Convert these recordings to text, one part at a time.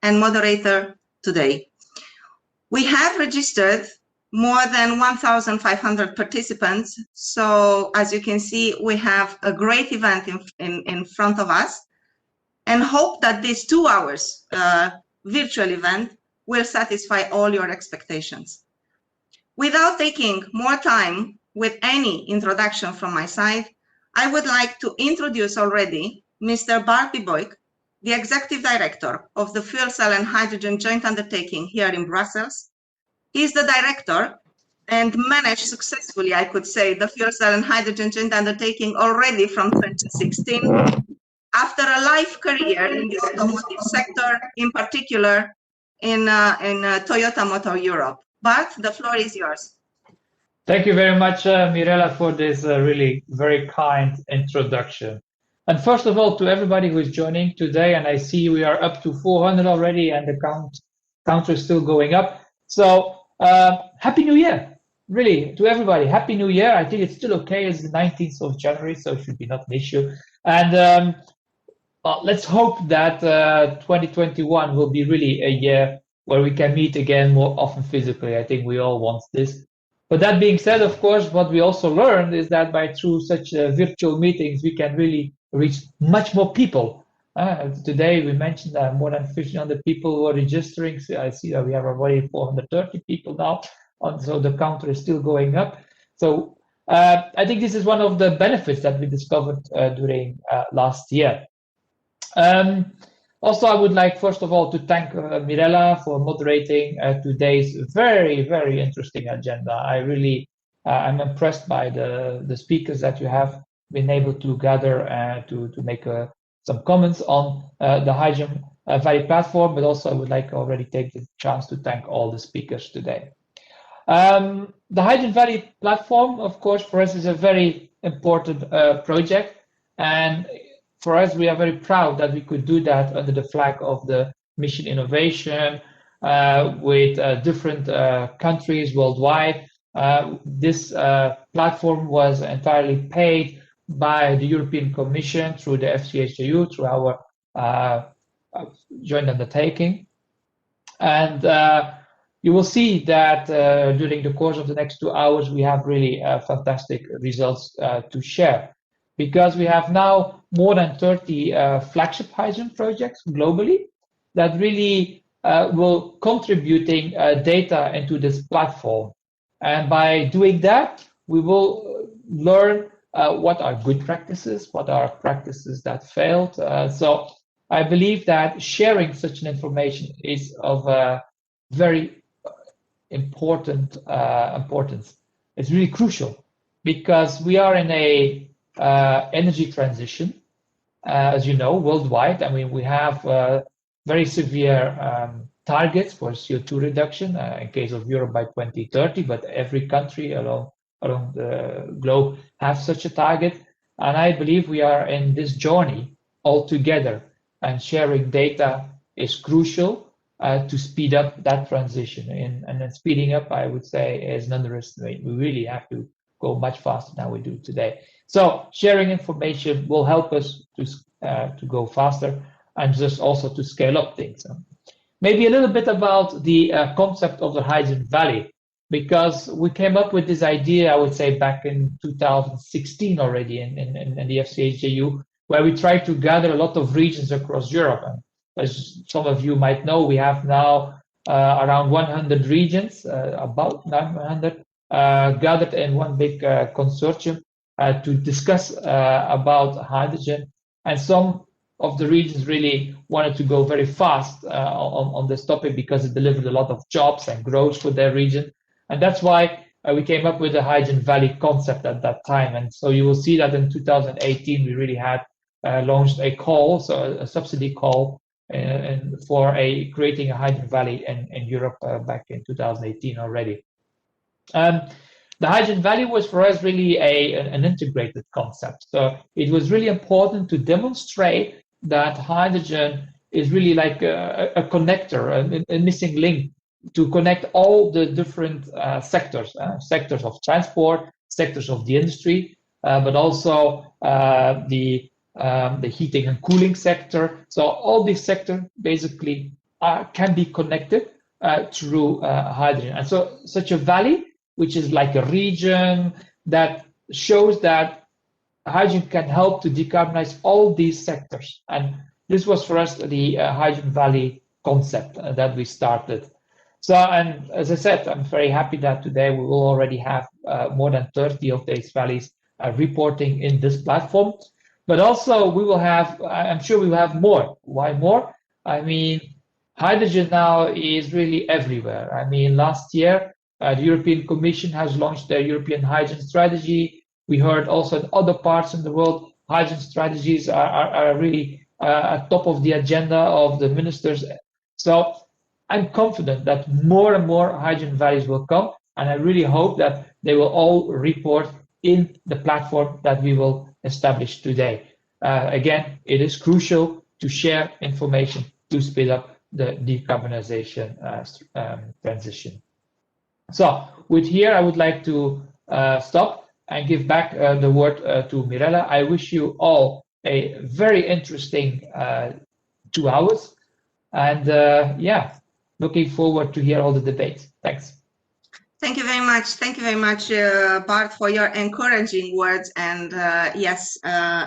and moderator today. We have registered more than 1,500 participants. So as you can see, we have a great event in front of us, and hope that this 2 hours virtual event will satisfy all your expectations. Without taking more time with any introduction from my side, I would like to introduce already Mr. Bart Biboyk, the Executive Director of the Fuel Cell and Hydrogen Joint Undertaking here in Brussels. He's the director and managed successfully, I could say, the Fuel Cell and Hydrogen Joint Undertaking already from 2016, after a life career in the automotive sector, in particular in Toyota Motor Europe. Bart, the floor is yours. Thank you very much, Mirella, for this really very kind introduction. And first of all, to everybody who is joining today, and I see we are up to 400 already, and the counter is still going up. So Happy New Year, really, to everybody. Happy New Year. I think it's still okay. It's the 19th of January, so it should be not an issue. And let's hope that 2021 will be really a year where we can meet again more often physically. I think we all want this. But that being said, of course, what we also learned is that through such virtual meetings, we can really reach much more people. Today, we mentioned that more than 1,500 people who are registering. So I see that we have already 430 people now, so the counter is still going up. So I think this is one of the benefits that we discovered during last year. Also, I would like, first of all, to thank Mirella for moderating today's very, very interesting agenda. I really am impressed by the speakers that you have been able to gather to make some comments on the Hydrogen Valley platform, but also I would like to already take the chance to thank all the speakers today. The Hydrogen Valley platform, of course, for us is a very important project, and for us, we are very proud that we could do that under the flag of the Mission Innovation with different countries worldwide. This platform was entirely paid by the European Commission through the FCHJU, through our joint undertaking. And you will see that during the course of the next 2 hours, we have really fantastic results to share, because we have now more than 30 flagship hydrogen projects globally that really will contributing data into this platform. And by doing that, we will learn what are good practices, what are practices that failed. So I believe that sharing such an information is of very important importance. It's really crucial, because we are in a energy transition, as you know, worldwide. I mean, we have very severe targets for CO2 reduction in case of Europe by 2030, but every country around the globe have such a target. And I believe we are in this journey all together, and sharing data is crucial to speed up that transition. And then speeding up, I would say, is an underestimate. We really have to go much faster than we do today. So sharing information will help us to go faster, and just also to scale up things. Maybe a little bit about the concept of the Hydrogen Valley, because we came up with this idea, I would say, back in 2016 already in the FCHJU, where we tried to gather a lot of regions across Europe. And as some of you might know, we have now around 100 regions, about 900, gathered in one big consortium to discuss about hydrogen. And some of the regions really wanted to go very fast on this topic, because it delivered a lot of jobs and growth for their region. And that's why we came up with the Hydrogen Valley concept at that time. And so you will see that in 2018, we really had launched a call, so a subsidy call for creating a Hydrogen Valley in Europe back in 2018 already. The Hydrogen Valley was for us really an integrated concept. So it was really important to demonstrate that hydrogen is really like a connector, a missing link to connect all the different sectors of transport, sectors of the industry, but also the heating and cooling sector. So all these sectors basically can be connected through hydrogen. And so such a valley, which is like a region that shows that hydrogen can help to decarbonize all these sectors. And this was for us the Hydrogen Valley concept that we started. So, and as I said, I'm very happy that today we will already have more than 30 of these valleys reporting in this platform. But also we will have, I'm sure we will have more. Why more? I mean, hydrogen now is really everywhere. I mean, last year, the European Commission has launched their European Hydrogen Strategy. We heard also in other parts in the world, hydrogen strategies are really at top of the agenda of the ministers. So I'm confident that more and more hydrogen valleys will come, and I really hope that they will all report in the platform that we will establish today. Again, it is crucial to share information to speed up the decarbonization transition. So with here, I would like to stop and give back the word to Mirella. I wish you all a very interesting 2 hours, and yeah, looking forward to hear all the debates. Thanks. Thank you very much. Thank you very much, Bart, for your encouraging words. And yes,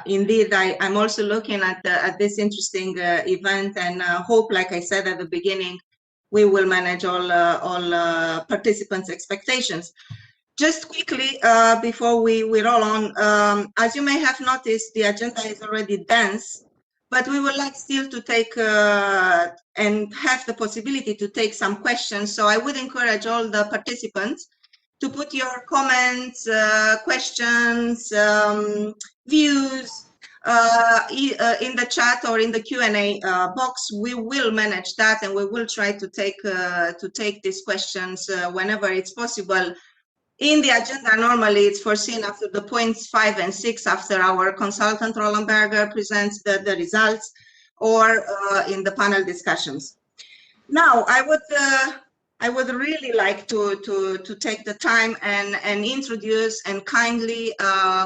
indeed, I'm also looking at this interesting event, and hope, like I said at the beginning, we will manage all participants' expectations. Just quickly, before we roll on, as you may have noticed, the agenda is already dense, but we would like still to take and have the possibility to take some questions. So I would encourage all the participants to put your comments, questions, views in the chat or in the Q&A box. We will manage that, and we will try to take these questions whenever it's possible. In the agenda, normally it's foreseen after the points 5 and 6, after our consultant Roland Berger presents the results, or in the panel discussions. Now, I would really like to take the time and introduce and kindly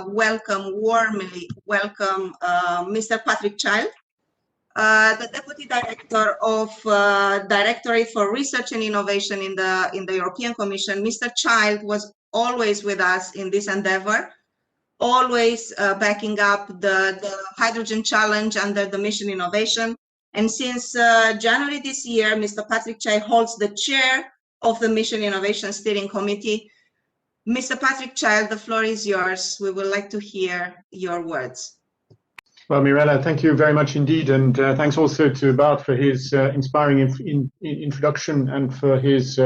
warmly welcome Mr. Patrick Child, the Deputy Director of Directorate for Research and Innovation in the European Commission. Mr. Child was always with us in this endeavor, always backing up the hydrogen challenge under the Mission Innovation. And since January this year, Mr. Patrick Child holds the chair of the Mission Innovation Steering Committee. Mr. Patrick Child, the floor is yours. We would like to hear your words. Well, Mirella, thank you very much indeed, and thanks also to Bart for his inspiring introduction and for his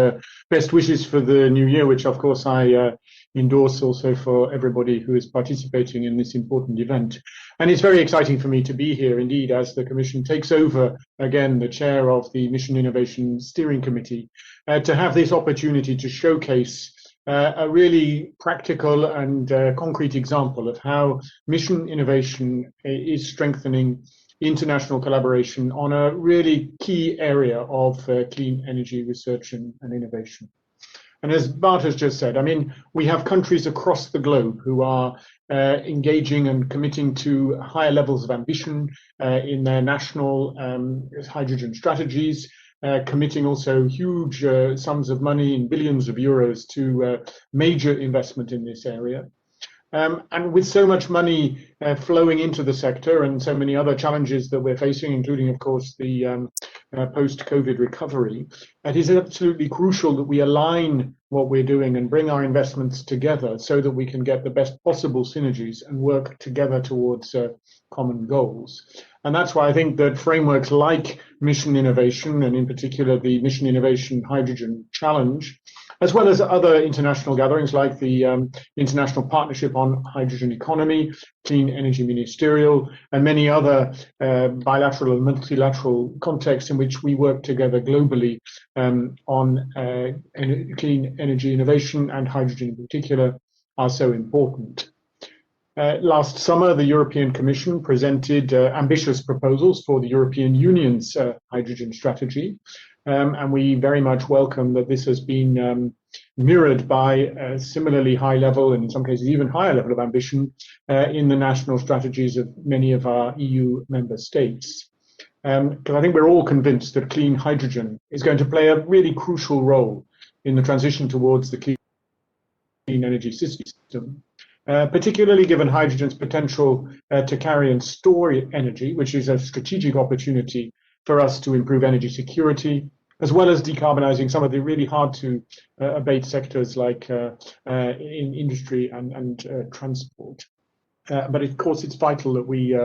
best wishes for the new year, which of course I endorse also for everybody who is participating in this important event. And it's very exciting for me to be here indeed, as the Commission takes over again the chair of the Mission Innovation Steering Committee, to have this opportunity to showcase a really practical and concrete example of how mission innovation is strengthening international collaboration on a really key area of clean energy research and innovation. And as Bart has just said, I mean, we have countries across the globe who are engaging and committing to higher levels of ambition in their national hydrogen strategies, committing also huge sums of money in billions of euros to major investment in this area. And with so much money flowing into the sector and so many other challenges that we're facing, including, of course, the post-COVID recovery, it is absolutely crucial that we align what we're doing and bring our investments together so that we can get the best possible synergies and work together towards common goals. And that's why I think that frameworks like Mission Innovation, and in particular the Mission Innovation Hydrogen Challenge, as well as other international gatherings like the International Partnership on Hydrogen Economy, Clean Energy Ministerial, and many other bilateral and multilateral contexts in which we work together globally on clean energy innovation and hydrogen in particular, are so important. Last summer, the European Commission presented ambitious proposals for the European Union's hydrogen strategy. And we very much welcome that this has been mirrored by a similarly high level, and in some cases even higher level of ambition in the national strategies of many of our EU member states. because I think we're all convinced that clean hydrogen is going to play a really crucial role in the transition towards the clean energy system, particularly given hydrogen's potential to carry and store energy, which is a strategic opportunity for us to improve energy security, as well as decarbonizing some of the really hard to abate sectors like in industry and transport. But of course, it's vital that we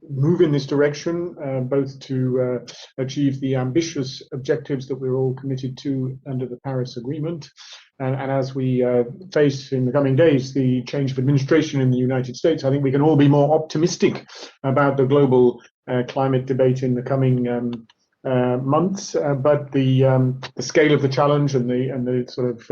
move in this direction, both to achieve the ambitious objectives that we're all committed to under the Paris Agreement. And as we face in the coming days the change of administration in the United States, I think we can all be more optimistic about the global climate debate in the coming months. But the scale of the challenge and the sort of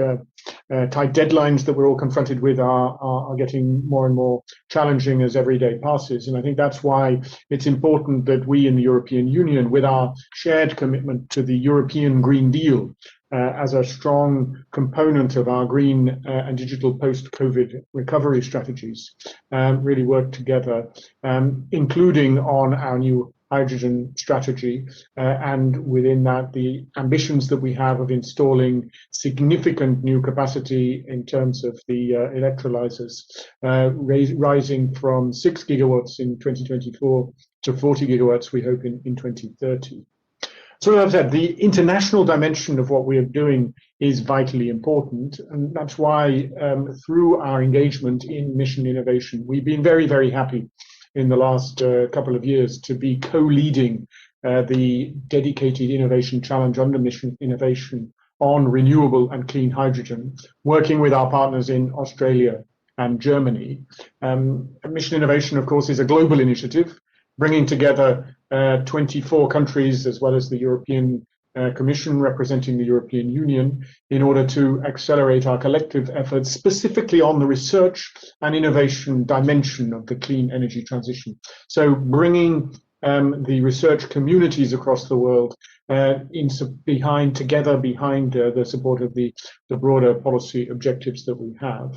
tight deadlines that we're all confronted with are getting more and more challenging as every day passes. And I think that's why it's important that we in the European Union, with our shared commitment to the European Green Deal, as a strong component of our green and digital post-COVID recovery strategies, really work together, including on our new hydrogen strategy, and within that the ambitions that we have of installing significant new capacity in terms of the electrolyzers, rising from 6 gigawatts in 2024 to 40 gigawatts, we hope, in 2030. So as I've said, the international dimension of what we are doing is vitally important, and that's why through our engagement in mission innovation, we've been very, very happy in the last couple of years to be co-leading the dedicated innovation challenge under mission innovation on renewable and clean hydrogen, working with our partners in Australia and Germany. Mission innovation, of course, is a global initiative, bringing together 24 countries as well as the European Commission representing the European Union in order to accelerate our collective efforts specifically on the research and innovation dimension of the clean energy transition. So bringing the research communities across the world behind the support of the broader policy objectives that we have.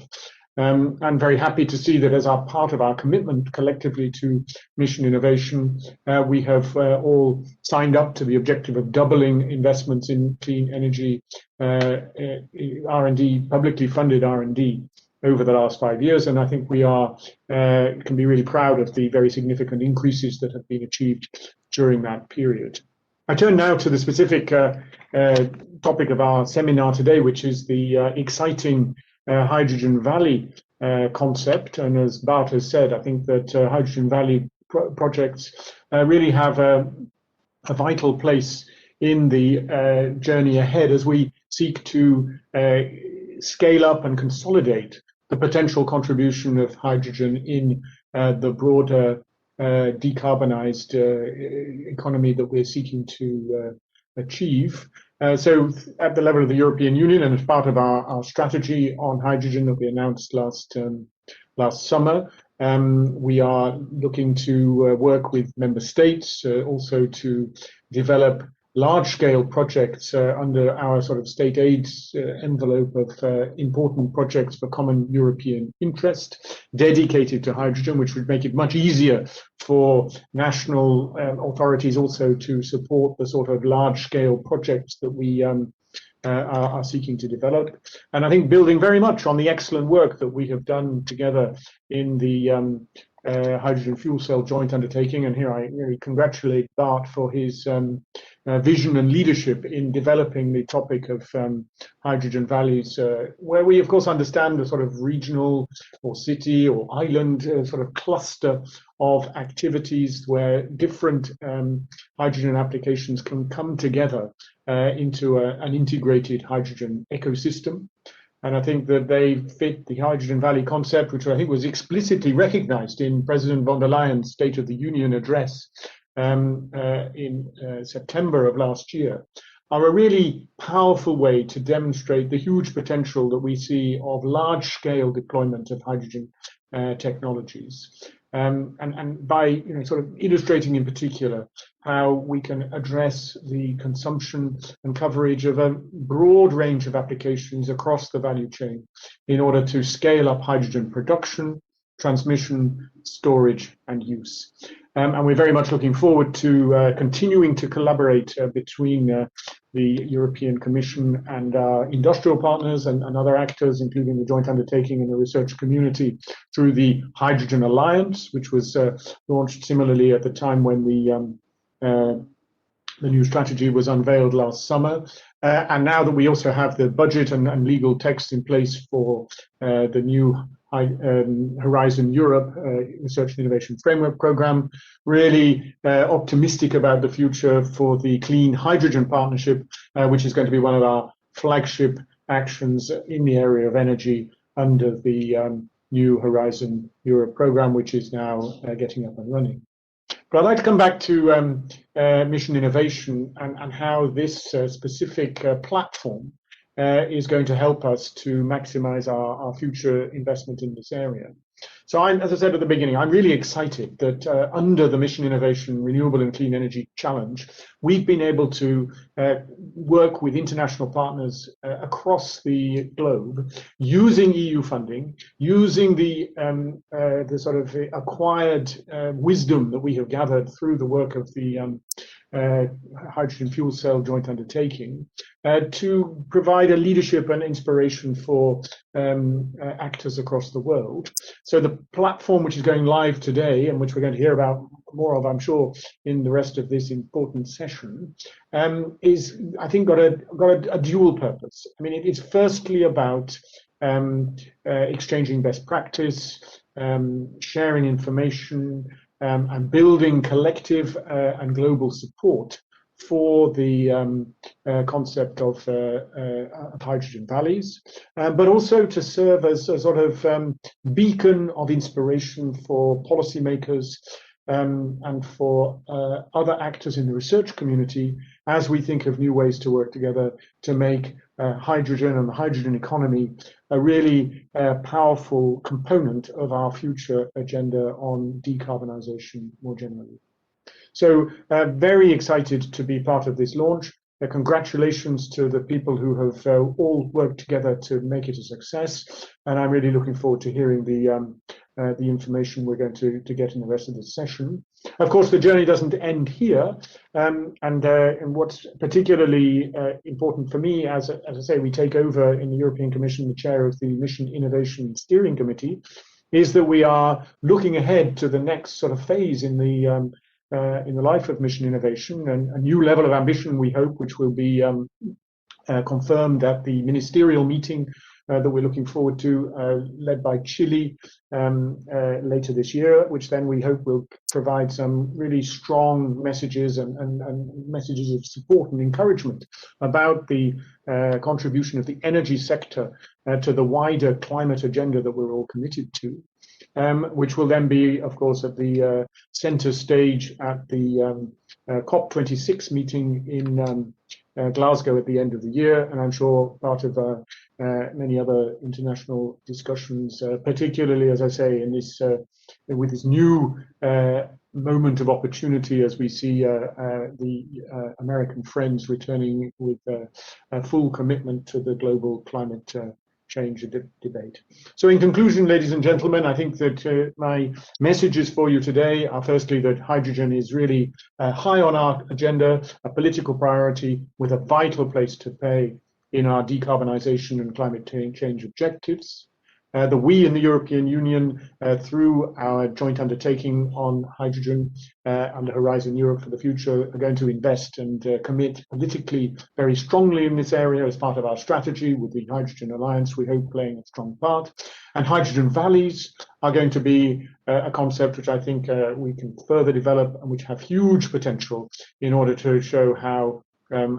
I'm very happy to see that as our part of our commitment collectively to mission innovation, we have all signed up to the objective of doubling investments in clean energy R&D, publicly funded R&D over the last 5 years. And I think we can be really proud of the very significant increases that have been achieved during that period. I turn now to the specific topic of our seminar today, which is the exciting Hydrogen Valley concept. And as Bart has said, I think that Hydrogen Valley projects really have a vital place in the journey ahead as we seek to scale up and consolidate the potential contribution of hydrogen in the broader decarbonized economy that we're seeking to achieve. So at the level of the European Union, and as part of our strategy on hydrogen that we announced last summer, we are looking to work with member states also to develop large-scale projects under our sort of state aid envelope of important projects for common European interest dedicated to hydrogen, which would make it much easier for national authorities also to support the sort of large-scale projects that we are seeking to develop. And I think building very much on the excellent work that we have done together in the hydrogen fuel cell joint undertaking. And here I really congratulate Bart for his vision and leadership in developing the topic of hydrogen valleys, where we of course understand the sort of regional or city or island sort of cluster of activities where different hydrogen applications can come together into an integrated hydrogen ecosystem. And I think that they fit the Hydrogen Valley concept, which I think was explicitly recognized in President von der Leyen's State of the Union address in September of last year, are a really powerful way to demonstrate the huge potential that we see of large-scale deployment of hydrogen technologies. And by sort of illustrating in particular how we can address the consumption and coverage of a broad range of applications across the value chain in order to scale up hydrogen production, transmission, storage, and use. And we're very much looking forward to continuing to collaborate between the European Commission and our industrial partners and other actors, including the joint undertaking and the research community, through the Hydrogen Alliance, which was launched similarly at the time when the new strategy was unveiled last summer. And now that we also have the budget and legal text in place for the new Horizon Europe Research and Innovation Framework Programme, really optimistic about the future for the Clean Hydrogen Partnership, which is going to be one of our flagship actions in the area of energy under the new Horizon Europe Programme, which is now getting up and running. But I'd like to come back to mission innovation and how this specific platform is going to help us to maximize our future investment in this area. So as I said at the beginning, I'm really excited that under the Mission Innovation Renewable and Clean Energy Challenge, we've been able to work with international partners across the globe, using EU funding, using the sort of acquired wisdom that we have gathered through the work of the hydrogen fuel cell joint undertaking, to provide a leadership and inspiration for actors across the world. So the platform which is going live today, and which we're going to hear about more of, I'm sure, in the rest of this important session, is, I think, got a dual purpose. I mean, it is firstly about exchanging best practice, sharing information, and building collective and global support for the concept of hydrogen valleys, but also to serve as a sort of beacon of inspiration for policymakers and for other actors in the research community as we think of new ways to work together to make hydrogen and the hydrogen economy a really powerful component of our future agenda on decarbonisation more generally. So very excited to be part of this launch. Congratulations to the people who have all worked together to make it a success, and I'm really looking forward to hearing the information we're going to get in the rest of the session. Of course, the journey doesn't end here, and what's particularly important for me, as I say, we take over in the European Commission the chair of the Mission Innovation Steering Committee, is that we are looking ahead to the next sort of phase in the life of mission innovation, and a new level of ambition, we hope, which will be confirmed at the ministerial meeting that we're looking forward to, led by Chile later this year, which then we hope will provide some really strong messages and messages of support and encouragement about the contribution of the energy sector to the wider climate agenda that we're all committed to. Which will then be, of course, at the center stage at the COP26 meeting in Glasgow at the end of the year, and I'm sure part of many other international discussions, particularly, as I say, in this with this new moment of opportunity as we see the American friends returning with a full commitment to the global climate change debate. So in conclusion, ladies and gentlemen, I think that my messages for you today are firstly that hydrogen is really high on our agenda, a political priority with a vital place to play in our decarbonisation and climate change objectives. That we in the European Union, through our joint undertaking on hydrogen under Horizon Europe for the future, are going to invest and commit politically very strongly in this area as part of our strategy, with the Hydrogen Alliance, we hope, playing a strong part. And hydrogen valleys are going to be a concept which I think we can further develop and which have huge potential in order to show how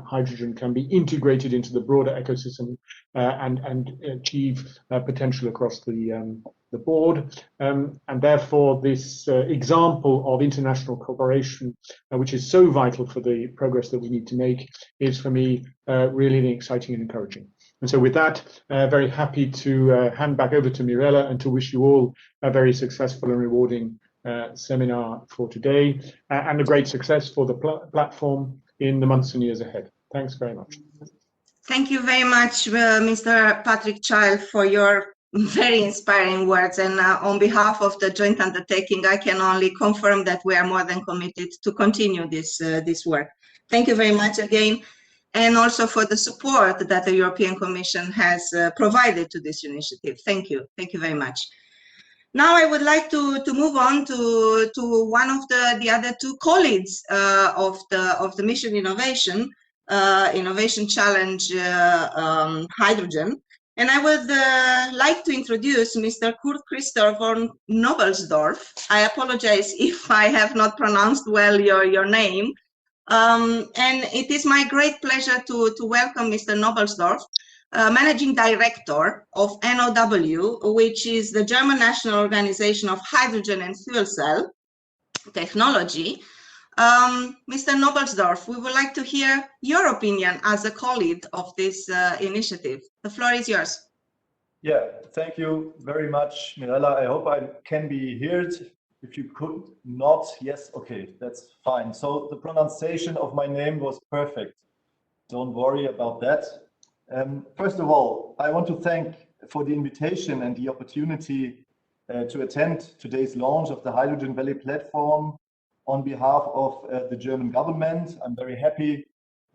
hydrogen can be integrated into the broader ecosystem and achieve potential across the board. And therefore, this example of international cooperation, which is so vital for the progress that we need to make, is for me really exciting and encouraging. And so with that, very happy to hand back over to Mirella and to wish you all a very successful and rewarding seminar for today, and a great success for the platform in the months and years ahead. Thanks very much. Thank you very much, Mr. Patrick Child, for your very inspiring words. And on behalf of the joint undertaking, I can only confirm that we are more than committed to continue this work. Thank you very much again, and also for the support that the European Commission has provided to this initiative. Thank you. Thank you very much. Now I would like to move on to one of the other two colleagues of the Mission Innovation Challenge Hydrogen. And I would like to introduce Mr. Kurt Christoph von Nobelsdorf. I apologize if I have not pronounced well your name. And it is my great pleasure to welcome Mr. Nobelsdorf, Managing Director of NOW, which is the German National Organization of Hydrogen and Fuel Cell Technology. Mr. Nobelsdorf, we would like to hear your opinion as a colleague of this initiative. The floor is yours. Yeah, thank you very much, Mirella. I hope I can be heard. If you could not, yes, okay, that's fine. So the pronunciation of my name was perfect. Don't worry about that. First of all, I want to thank for the invitation and the opportunity to attend today's launch of the Hydrogen Valley platform on behalf of the German government. I'm very happy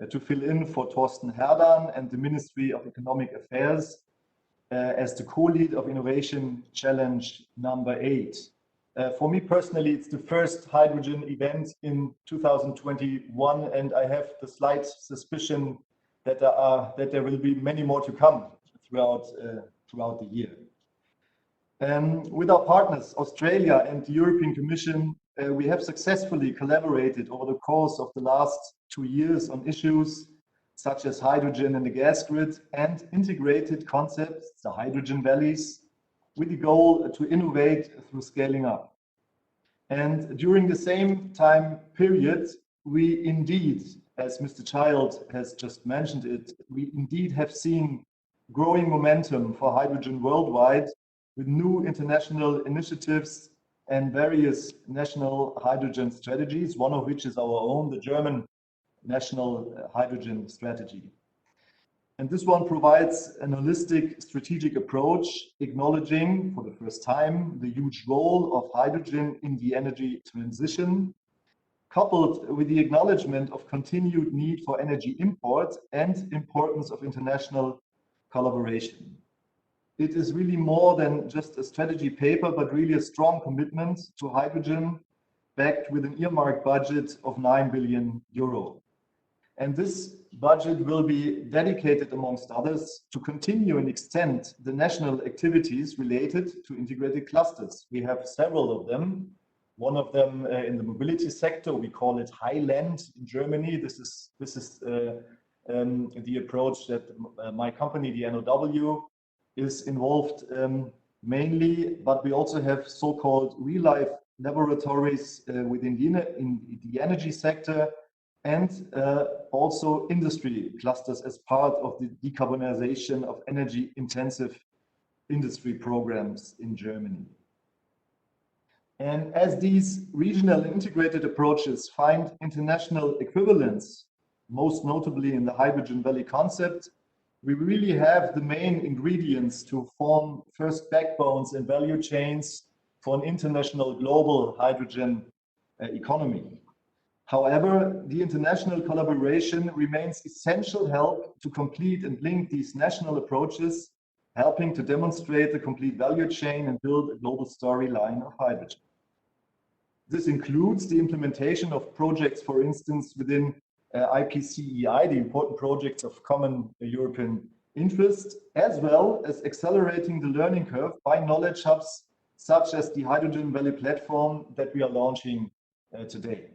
to fill in for Thorsten Herdan and the Ministry of Economic Affairs as the co-lead of Innovation Challenge number 8. For me personally, it's the first hydrogen event in 2021, and I have the slight suspicion that there will be many more to come throughout the year. With our partners, Australia and the European Commission, we have successfully collaborated over the course of the last 2 years on issues such as hydrogen and the gas grid and integrated concepts, the hydrogen valleys, with the goal to innovate through scaling up. And during the same time period, we indeed, as Mr. Child has just mentioned it, we indeed have seen growing momentum for hydrogen worldwide with new international initiatives and various national hydrogen strategies, one of which is our own, the German National Hydrogen Strategy. And this one provides an holistic strategic approach, acknowledging for the first time the huge role of hydrogen in the energy transition, coupled with the acknowledgement of continued need for energy import and importance of international collaboration. It is really more than just a strategy paper, but really a strong commitment to hydrogen backed with an earmarked budget of 9 billion euro. And this budget will be dedicated, amongst others, to continue and extend the national activities related to integrated clusters. We have several of them. One of them in the mobility sector, we call it Highland in Germany. This is the approach that my company, the NOW, is involved mainly, but we also have so-called real-life laboratories within the energy sector, and also industry clusters as part of the decarbonization of energy-intensive industry programs in Germany. And as these regional integrated approaches find international equivalence, most notably in the Hydrogen Valley concept, we really have the main ingredients to form first backbones and value chains for an international global hydrogen economy. However, the international collaboration remains essential help to complete and link these national approaches, helping to demonstrate the complete value chain and build a global storyline of hydrogen. This includes the implementation of projects, for instance, within IPCEI, the important projects of common European interest, as well as accelerating the learning curve by knowledge hubs such as the Hydrogen Valley platform that we are launching today.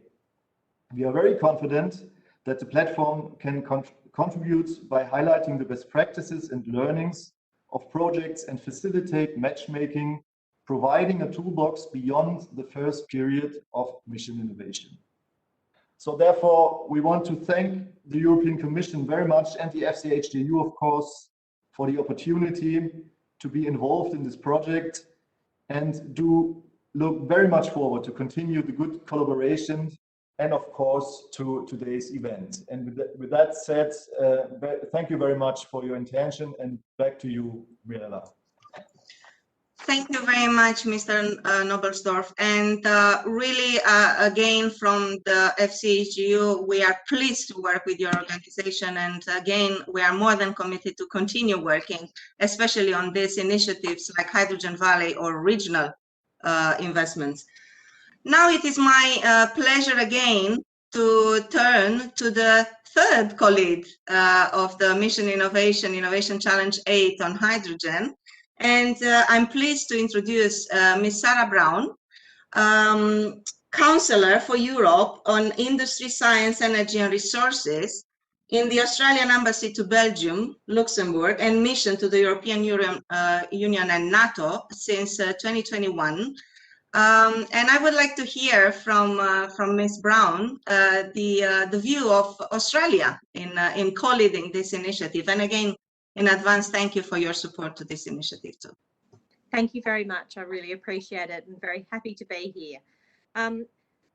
We are very confident that the platform can contribute by highlighting the best practices and learnings of projects and facilitate matchmaking, providing a toolbox beyond the first period of mission innovation. So therefore, we want to thank the European Commission very much and the FCHDU, of course, for the opportunity to be involved in this project, and do look very much forward to continue the good collaboration and, of course, to today's event. And with that said, thank you very much for your attention, and back to you, Mirella. Thank you very much, Mr. Nobelsdorf. And really, again, from the FCHU, we are pleased to work with your organization. And again, we are more than committed to continue working, especially on these initiatives like Hydrogen Valley or regional investments. Now it is my pleasure again to turn to the third co-lead of the Mission Innovation Challenge 8 on hydrogen. And I'm pleased to introduce Ms. Sarah Brown, Counselor for Europe on Industry, Science, Energy and Resources in the Australian Embassy to Belgium, Luxembourg, and mission to the European Union and NATO since 2021. And I would like to hear from Ms. Brown the view of Australia in co-leading this initiative. And again, in advance, thank you for your support to this initiative too. Thank you very much. I really appreciate it and very happy to be here.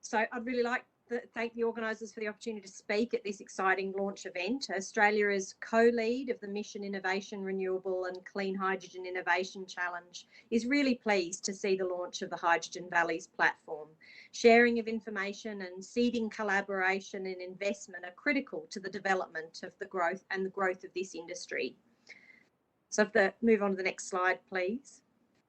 So I'd really like to thank the organisers for the opportunity to speak at this exciting launch event. Australia is co-lead of the Mission Innovation, Renewable and Clean Hydrogen Innovation Challenge is really pleased to see the launch of the Hydrogen Valleys platform. Sharing of information and seeding collaboration and investment are critical to the development of the growth of this industry. So if the move on to the next slide, please.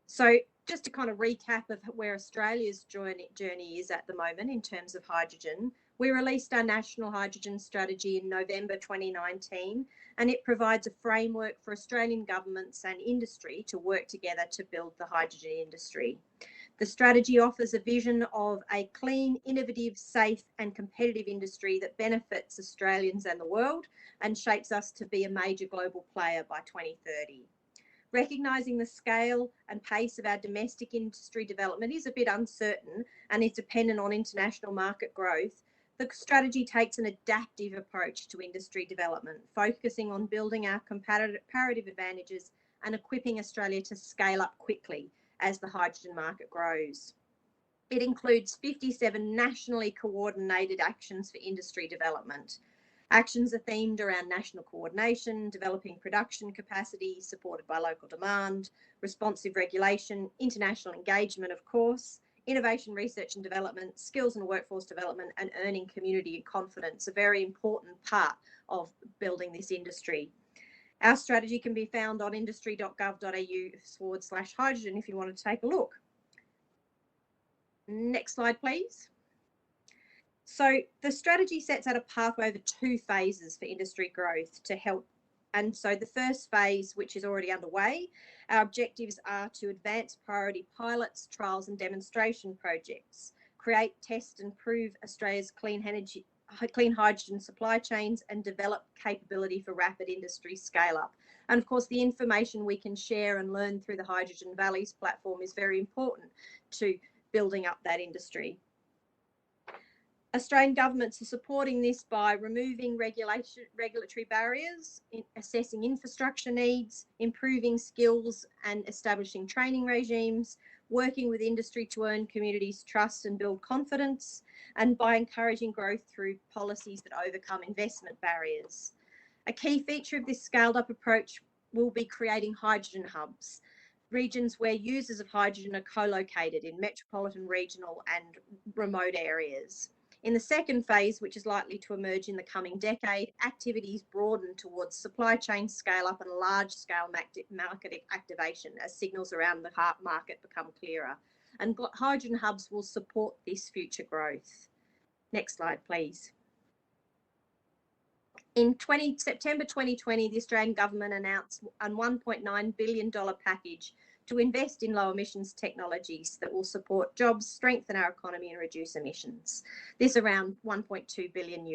So just to kind of recap of where Australia's journey is at the moment in terms of hydrogen, we released our National Hydrogen Strategy in November 2019, and it provides a framework for Australian governments and industry to work together to build the hydrogen industry. The strategy offers a vision of a clean, innovative, safe and competitive industry that benefits Australians and the world and shapes us to be a major global player by 2030. Recognising the scale and pace of our domestic industry development is a bit uncertain and is dependent on international market growth, the strategy takes an adaptive approach to industry development, focusing on building our comparative advantages and equipping Australia to scale up quickly as the hydrogen market grows. It includes 57 nationally coordinated actions for industry development. Actions are themed around national coordination, developing production capacity supported by local demand, responsive regulation, international engagement, of course, innovation, research and development, skills and workforce development, and earning community confidence, a very important part of building this industry. Our strategy can be found on industry.gov.au/hydrogen if you want to take a look. Next slide, please. So the strategy sets out a pathway over 2 phases for industry growth to help. And so the first phase, which is already underway, our objectives are to advance priority pilots, trials and demonstration projects, create, test and prove Australia's clean hydrogen supply chains and develop capability for rapid industry scale up. And of course, the information we can share and learn through the Hydrogen Valleys platform is very important to building up that industry. Australian governments are supporting this by removing regulatory barriers, assessing infrastructure needs, improving skills and establishing training regimes, working with industry to earn communities' trust and build confidence, and by encouraging growth through policies that overcome investment barriers. A key feature of this scaled up approach will be creating hydrogen hubs, regions where users of hydrogen are co-located in metropolitan, regional and remote areas. In the second phase, which is likely to emerge in the coming decade, activities broaden towards supply chain scale up and large-scale market activation as signals around the market become clearer. And hydrogen hubs will support this future growth. Next slide, please. In September 2020, the Australian government announced a $1.9 billion package to invest in low emissions technologies that will support jobs, strengthen our economy and reduce emissions. This around €1.2 billion.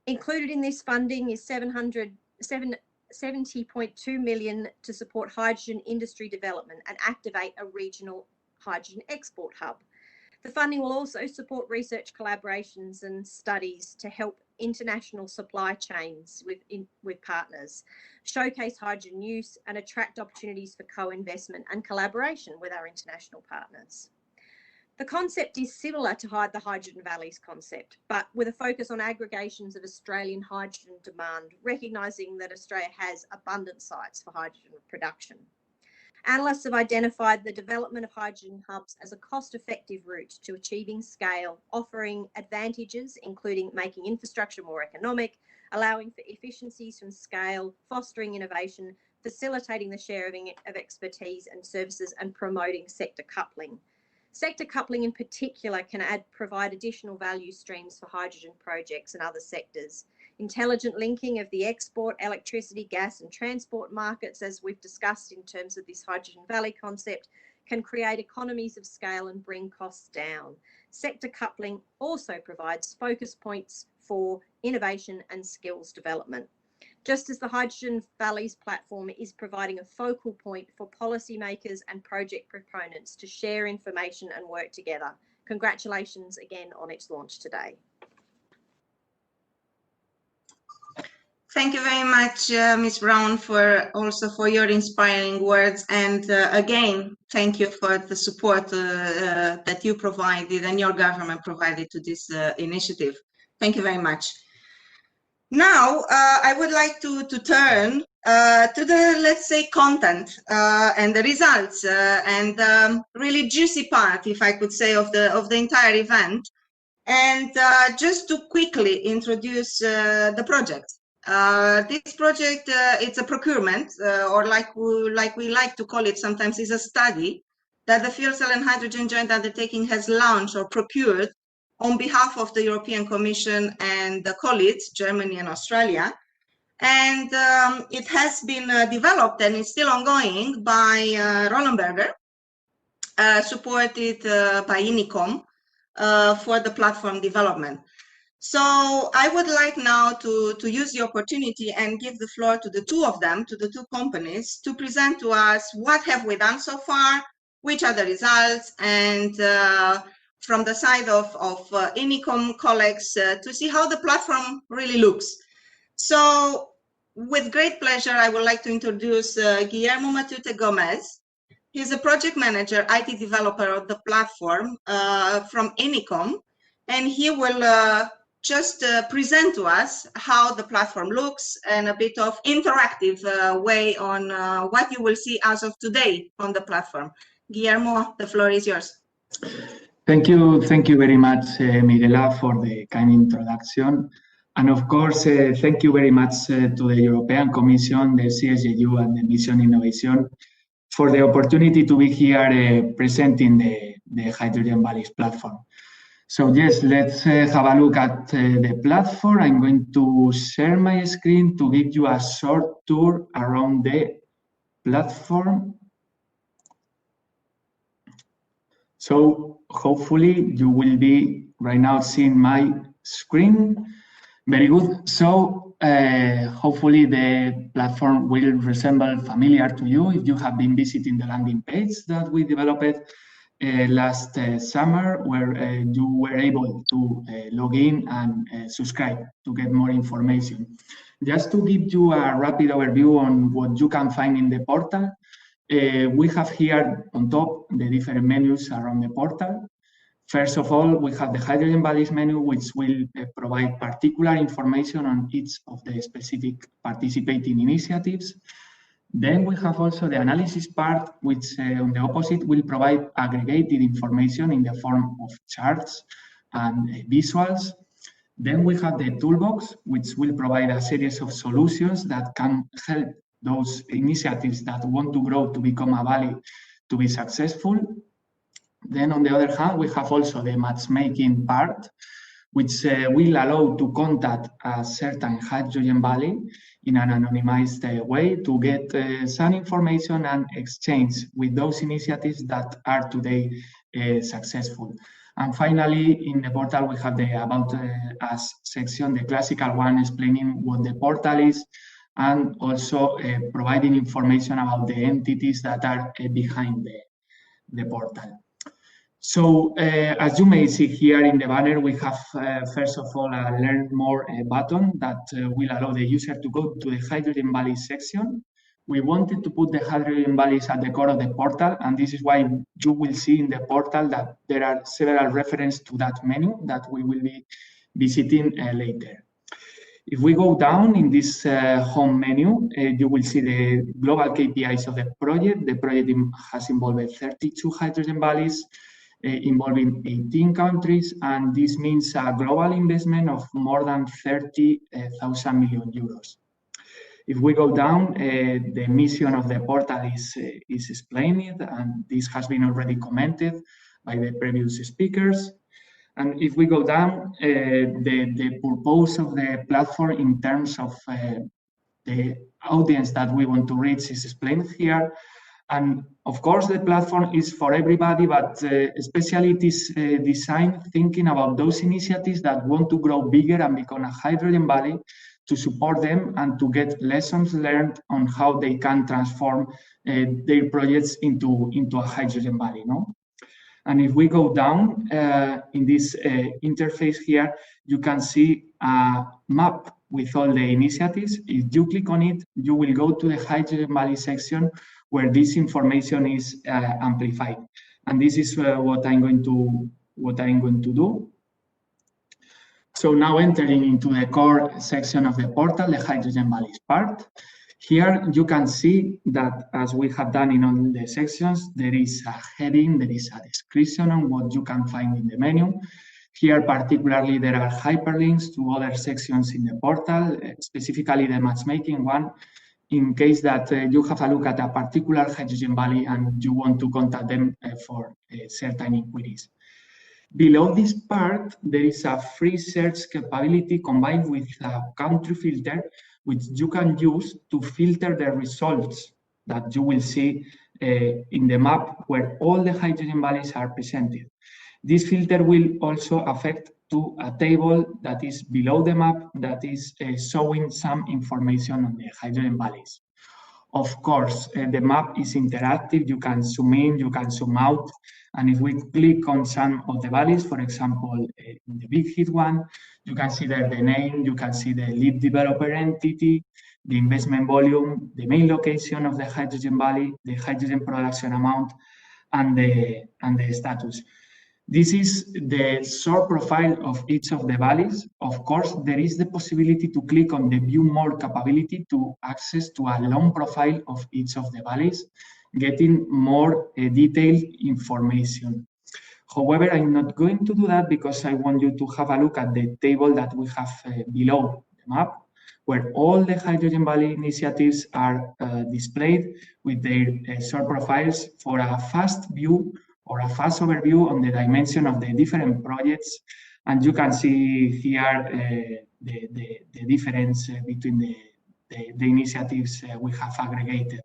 Included in this funding is $70.2 million to support hydrogen industry development and activate a regional hydrogen export hub. The funding will also support research collaborations and studies to help international supply chains with partners, showcase hydrogen use and attract opportunities for co-investment and collaboration with our international partners. The concept is similar to the Hydrogen Valleys concept, but with a focus on aggregations of Australian hydrogen demand, recognising that Australia has abundant sites for hydrogen production. Analysts have identified the development of hydrogen hubs as a cost-effective route to achieving scale, offering advantages including making infrastructure more economic, allowing for efficiencies from scale, fostering innovation, facilitating the sharing of expertise and services, and promoting sector coupling. Sector coupling in particular can provide additional value streams for hydrogen projects and other sectors. Intelligent linking of the export, electricity, gas and transport markets, as we've discussed in terms of this Hydrogen Valley concept, can create economies of scale and bring costs down. Sector coupling also provides focus points for innovation and skills development. Just as the Hydrogen Valleys platform is providing a focal point for policymakers and project proponents to share information and work together. Congratulations again on its launch today. Thank you very much, Ms. Brown, for your inspiring words, and again, thank you for the support that you provided and your government provided to this initiative. Thank you very much. Now, I would like to turn to the, let's say, content and the results and really juicy part, if I could say, of the entire event, and just to quickly introduce the project. This project, it's a procurement, or like we like to call it sometimes, is a study that the Fuel Cell and Hydrogen Joint Undertaking has launched or procured on behalf of the European Commission and the colleagues, Germany and Australia. And it has been developed and is still ongoing by Rollenberger, supported by INICOM for the platform development. So I would like now to use the opportunity and give the floor to the two of them, to the two companies, to present to us what have we done so far, which are the results, and from the side of INICOM colleagues to see how the platform really looks. So with great pleasure, I would like to introduce Guillermo Matute Gomez. He's a project manager, IT developer of the platform from INICOM, and he will just present to us how the platform looks and a bit of interactive way on what you will see as of today on the platform. Guillermo, the floor is yours. Thank you very much, Mirela, for the kind introduction. And of course, thank you very much to the European Commission, the CSJU and the Mission Innovation for the opportunity to be here presenting the Hydrogen Valleys platform. So yes, let's have a look at the platform. I'm going to share my screen to give you a short tour around the platform. So hopefully you will be right now seeing my screen. Very good. So hopefully the platform will resemble familiar to you if you have been visiting the landing page that we developed last summer, where you were able to log in and subscribe to get more information. Just to give you a rapid overview on what you can find in the portal, we have here on top the different menus around the portal. First of all, we have the Hydrogen Valleys menu, which will provide particular information on each of the specific participating initiatives. Then we have also the analysis part, which on the opposite will provide aggregated information in the form of charts and visuals. Then we have the toolbox, which will provide a series of solutions that can help those initiatives that want to grow to become a valley to be successful. Then on the other hand, we have also the matchmaking part, which will allow to contact a certain hydrogen valley in an anonymized way to get some information and exchange with those initiatives that are today successful. And finally, in the portal, we have the About Us section, the classical one explaining what the portal is, and also providing information about the entities that are behind the portal. So as you may see here in the banner, we have first of all a Learn More button that will allow the user to go to the Hydrogen Valleys section. We wanted to put the Hydrogen Valleys at the core of the portal, and this is why you will see in the portal that there are several references to that menu that we will be visiting later. If we go down in this home menu, you will see the global KPIs of the project. The project has involved 32 hydrogen valleys, involving 18 countries, and this means a global investment of more than 30,000 million euros. If we go down, the mission of the portal is explained, and this has been already commented by the previous speakers. And if we go down, the purpose of the platform in terms of the audience that we want to reach is explained here. And of course, the platform is for everybody, but especially it is designed thinking about those initiatives that want to grow bigger and become a hydrogen valley, to support them and to get lessons learned on how they can transform their projects into a hydrogen valley. No? And if we go down in this interface here, you can see a map with all the initiatives. If you click on it, you will go to the Hydrogen Valley section where this information is amplified. And this is what I'm going to do. So now entering into the core section of the portal, the Hydrogen Valleys part. Here you can see that, as we have done in all the sections, there is a heading, there is a description on what you can find in the menu. Here, particularly, there are hyperlinks to other sections in the portal, specifically the matchmaking one, in case that you have a look at a particular hydrogen valley and you want to contact them for certain inquiries. Below this part, there is a free search capability combined with a country filter, which you can use to filter the results that you will see in the map where all the hydrogen valleys are presented. This filter will also affect to a table that is below the map that is showing some information on the hydrogen valleys. Of course, the map is interactive. You can zoom in, you can zoom out. And if we click on some of the valleys, for example, the big hit one, you can see there the name, you can see the lead developer entity, the investment volume, the main location of the hydrogen valley, the hydrogen production amount, and the status. This is the short profile of each of the valleys. Of course, there is the possibility to click on the view more capability to access to a long profile of each of the valleys, getting more detailed information. However, I'm not going to do that because I want you to have a look at the table that we have below the map, where all the hydrogen valley initiatives are displayed with their short profiles for a fast view or a fast overview on the dimension of the different projects. And you can see here the difference between the initiatives we have aggregated.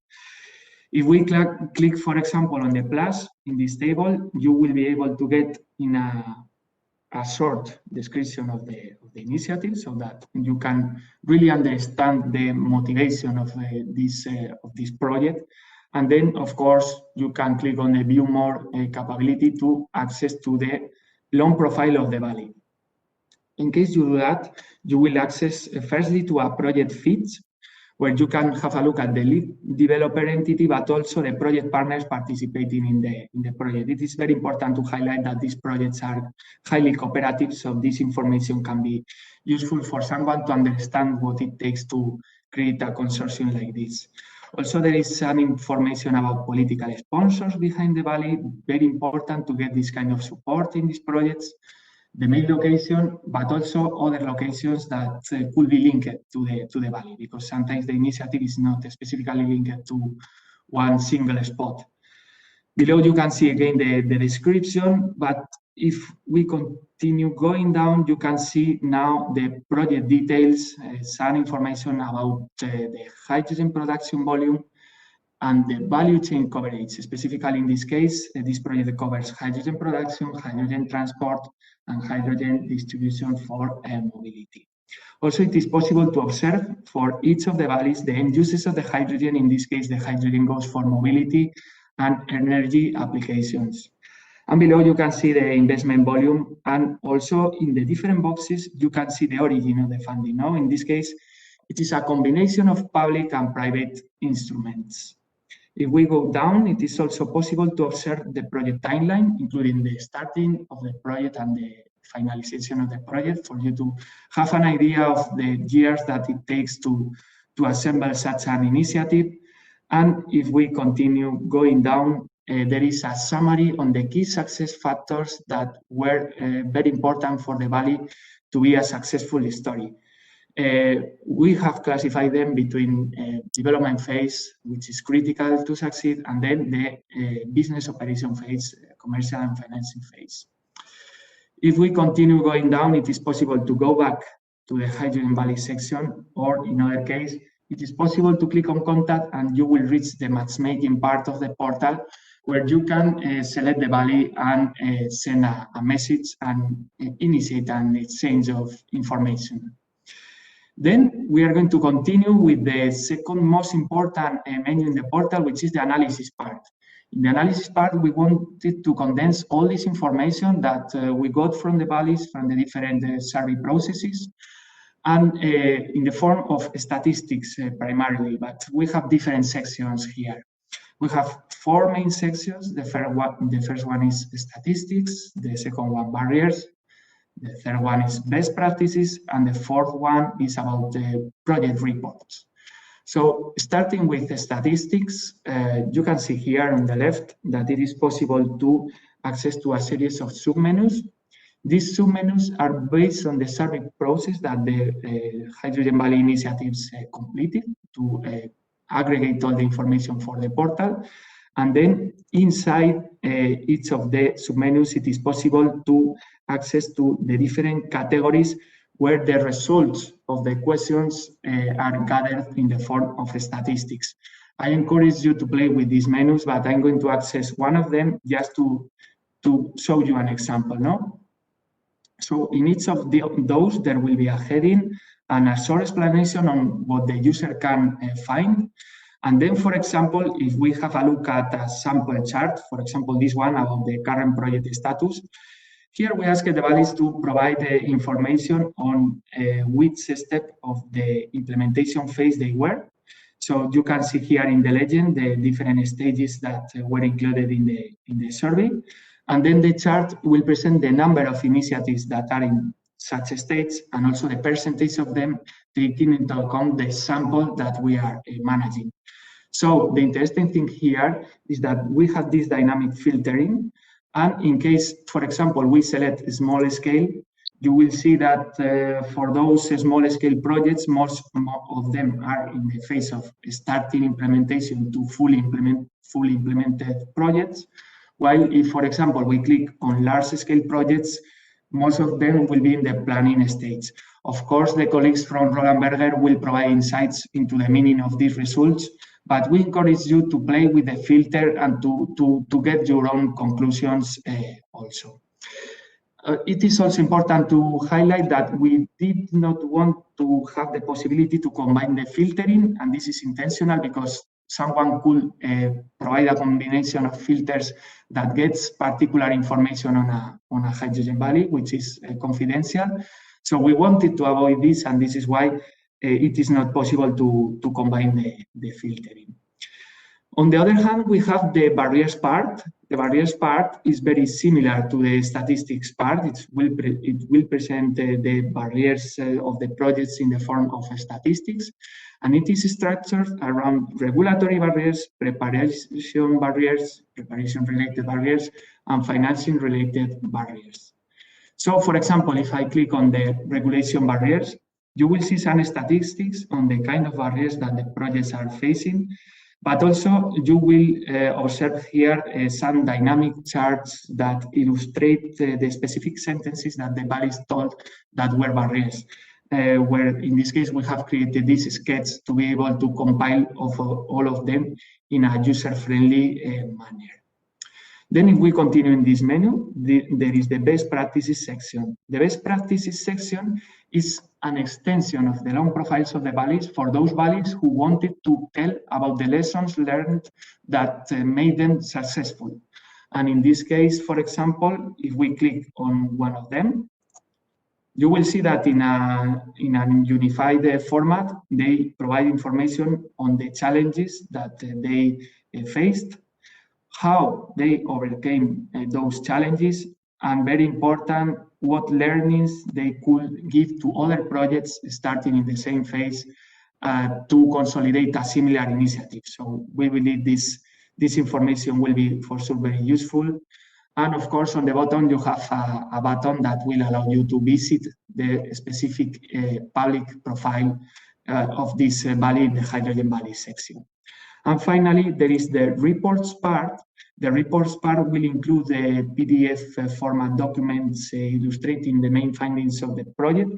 If we click, for example, on the plus in this table, you will be able to get in a short description of the initiative so that you can really understand the motivation of this project. And then, of course, you can click on the view more capability to access to the long profile of the valley. In case you do that, you will access firstly to a project feeds, where you can have a look at the lead developer entity, but also the project partners participating in the project. It is very important to highlight that these projects are highly cooperative, so this information can be useful for someone to understand what it takes to create a consortium like this. Also, there is some information about political sponsors behind the valley. Very important to get this kind of support in these projects. The main location, but also other locations that could be linked to the valley, because sometimes the initiative is not specifically linked to one single spot. Below you can see again the description, but if we continue going down, you can see now the project details, some information about the hydrogen production volume and the value chain coverage. Specifically in this case, this project covers hydrogen production, hydrogen transport, and hydrogen distribution for mobility. Also, it is possible to observe for each of the valleys the end uses of the hydrogen. In this case, the hydrogen goes for mobility and energy applications. And below you can see the investment volume, and also in the different boxes, you can see the origin of the funding. Now, in this case, it is a combination of public and private instruments. If we go down, it is also possible to observe the project timeline, including the starting of the project and the finalization of the project, for you to have an idea of the years that it takes to assemble such an initiative. And if we continue going down, there is a summary on the key success factors that were very important for the Valley to be a successful story. We have classified them between development phase, which is critical to succeed, and then the business operation phase, commercial and financing phase. If we continue going down, it is possible to go back to the Hydrogen Valley section, or in other case, it is possible to click on contact and you will reach the matchmaking part of the portal, where you can select the Valley and send a message and initiate an exchange of information. Then we are going to continue with the second most important menu in the portal, which is the analysis part. In the analysis part, we wanted to condense all this information that we got from the valleys, from the different survey processes, and in the form of statistics primarily, but we have different sections here. We have 4 main sections. The first one is statistics, the second one barriers, the third one is best practices, and the fourth one is about the project reports. So starting with the statistics, you can see here on the left that it is possible to access to a series of submenus. These submenus are based on the survey process that the Hydrogen Valley initiatives completed to aggregate all the information for the portal. And then inside each of the submenus, it is possible to access to the different categories where the results of the questions are gathered in the form of statistics. I encourage you to play with these menus, but I'm going to access one of them just to show you an example. No? So in each of those, there will be a heading and a short explanation on what the user can find. And then, for example, if we have a look at a sample chart, for example, this one about the current project status, here we ask the valleys to provide the information on which step of the implementation phase they were. So you can see here in the legend the different stages that were included in the survey. And then the chart will present the number of initiatives that are in such states and also the percentage of them taking into account the sample that we are managing. So the interesting thing here is that we have this dynamic filtering. And in case, for example, we select small scale, you will see that for those small scale projects, most of them are in the phase of starting implementation to fully implemented projects. While if, for example, we click on large scale projects, most of them will be in the planning stage. Of course, the colleagues from Roland Berger will provide insights into the meaning of these results, but we encourage you to play with the filter and to get your own conclusions also. It is also important to highlight that we did not want to have the possibility to combine the filtering, and this is intentional because someone could provide a combination of filters that gets particular information on a Hydrogen Valley, which is confidential. So we wanted to avoid this, and this is why it is not possible to combine the filtering. On the other hand, we have the barriers part. The barriers part is very similar to the statistics part. It will present the barriers of the projects in the form of statistics. And it is structured around regulatory barriers, preparation-related barriers, and financing-related barriers. So, for example, if I click on the regulation barriers, you will see some statistics on the kind of barriers that the projects are facing. But also, you will observe here some dynamic charts that illustrate the specific sentences that the valleys told that were barriers. Where in this case, we have created this sketch to be able to compile all of them in a user-friendly manner. Then if we continue in this menu, there is the best practices section. The best practices section is an extension of the long profiles of the valleys for those valleys who wanted to tell about the lessons learned that made them successful. And in this case, for example, if we click on one of them, you will see that in a unified format, they provide information on the challenges that they faced, how they overcame those challenges, and very important, what learnings they could give to other projects starting in the same phase to consolidate a similar initiative. So we believe this information will be for sure very useful. And of course, on the bottom, you have a button that will allow you to visit the specific public profile of this valley in the Hydrogen Valley section. And finally, there is the reports part. The reports part will include the PDF format documents illustrating the main findings of the project.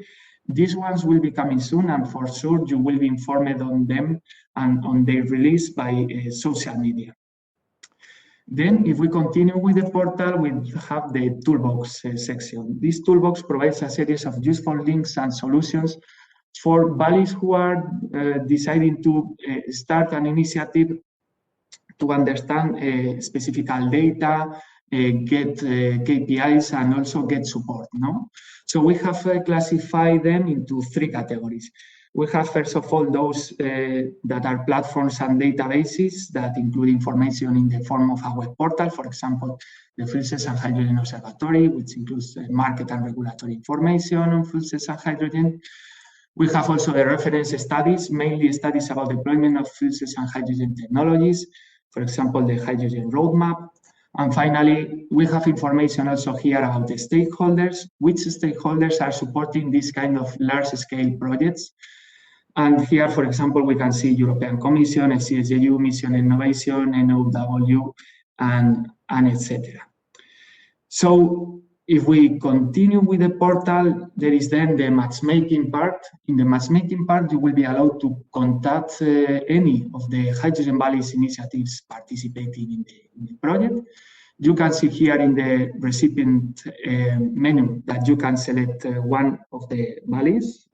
These ones will be coming soon, and for sure you will be informed on them and on their release by social media. Then, if we continue with the portal, we have the toolbox section. This toolbox provides a series of useful links and solutions for valleys who are deciding to start an initiative to understand specific data, get KPIs, and also get support. No? So we have classified them into three categories. We have, first of all, those that are platforms and databases that include information in the form of a web portal, for example, the Fuel Cells and Hydrogen Observatory, which includes market and regulatory information on fuel cells and hydrogen. We have also the reference studies, mainly studies about deployment of fuel cells and hydrogen technologies, for example, the hydrogen roadmap. And finally, we have information also here about the stakeholders, which stakeholders are supporting this kind of large-scale projects. And here, for example, we can see European Commission, FCSJU, Mission Innovation, NOW, and etc. So if we continue with the portal, there is then the matchmaking part. In the matchmaking part, you will be allowed to contact any of the Hydrogen Valleys initiatives participating in the project. You can see here in the recipient menu that you can select one of the valleys.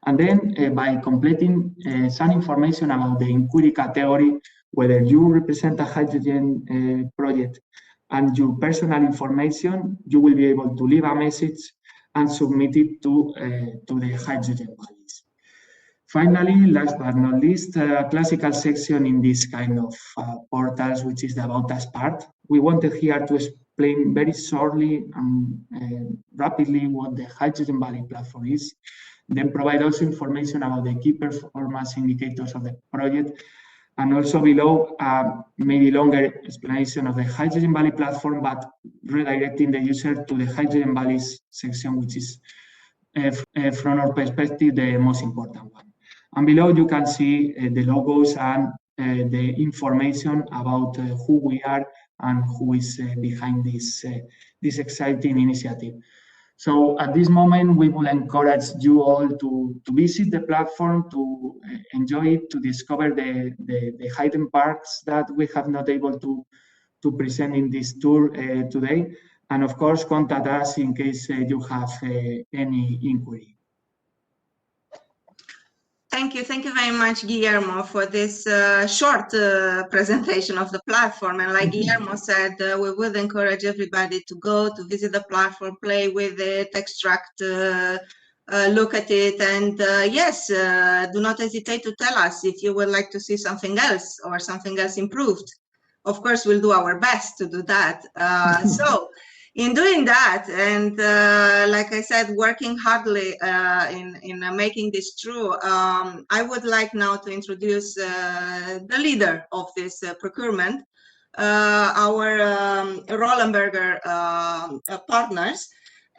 And then by completing some information about the inquiry category, whether you represent a hydrogen project and your personal information, you will be able to leave a message and submit it to the Hydrogen Valleys. Finally, last but not least, a classical section in this kind of portals, which is the About Us part. We wanted here to explain very shortly and rapidly what the Hydrogen Valley platform is, then provide also information about the key performance indicators of the project, and also below maybe longer explanation of the Hydrogen Valley platform, but redirecting the user to the Hydrogen Valleys section, which is from our perspective the most important one. And below you can see the logos and the information about who we are and who is behind this exciting initiative. So at this moment, we will encourage you all to visit the platform, to enjoy it, to discover the hidden parts that we have not able to present in this tour today. And of course, contact us in case you have any inquiry. Thank you very much, Guillermo, for this short presentation of the platform. And like Guillermo said, we would encourage everybody to go to visit the platform, play with it, extract, look at it, and yes, do not hesitate to tell us if you would like to see something else or something else improved. Of course, we'll do our best to do that. So in doing that, and like I said, working hardly in making this true, I would like now to introduce the leader of this procurement, our Rollenberger partners.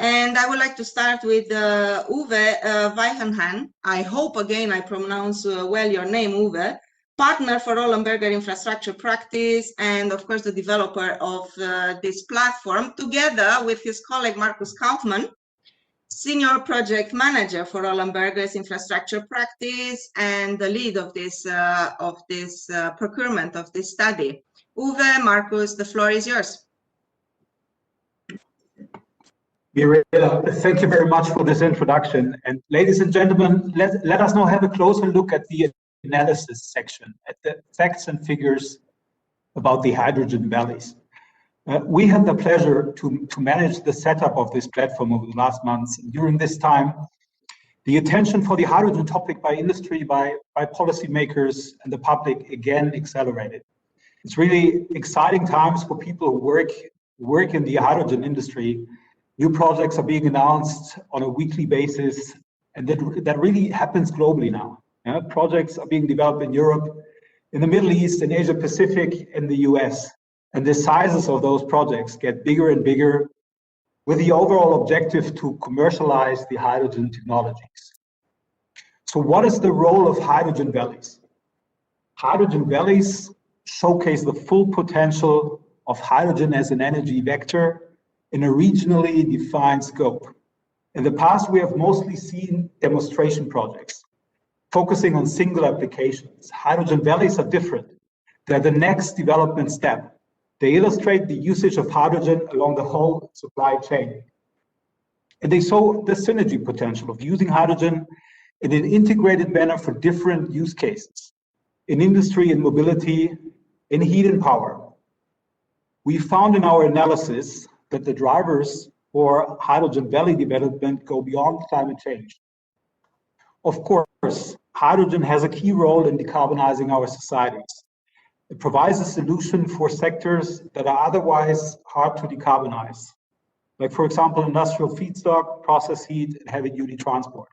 And I would like to start with Uwe Weichenhan. I hope again I pronounce well your name, Uwe. Partner for Rollenberger Infrastructure Practice, and of course the developer of this platform, together with his colleague Markus Kaufmann, Senior Project Manager for Rollenberger's Infrastructure Practice and the lead of this procurement of this study. Uwe, Markus, the floor is yours. Mirella, thank you very much for this introduction. And ladies and gentlemen, let us now have a closer look at the analysis section, at the facts and figures about the hydrogen valleys. We had the pleasure to manage the setup of this platform over the last months. During this time, the attention for the hydrogen topic by industry, by policymakers and the public again accelerated. It's really exciting times for people who work work in the hydrogen industry, new projects are being announced on a weekly basis, and that really happens globally now. Yeah? Projects are being developed in Europe, in the Middle East, in Asia Pacific, in the US, and the sizes of those projects get bigger and bigger with the overall objective to commercialize the hydrogen technologies. So what is the role of hydrogen valleys? Hydrogen valleys showcase the full potential of hydrogen as an energy vector in a regionally defined scope. In the past, we have mostly seen demonstration projects focusing on single applications. Hydrogen valleys are different. They're the next development step. They illustrate the usage of hydrogen along the whole supply chain. And they show the synergy potential of using hydrogen in an integrated manner for different use cases, in industry and mobility, in heat and power. We found in our analysis that the drivers for hydrogen valley development go beyond climate change. Of course, hydrogen has a key role in decarbonizing our societies. It provides a solution for sectors that are otherwise hard to decarbonize, like, for example, industrial feedstock, process heat, and heavy-duty transport.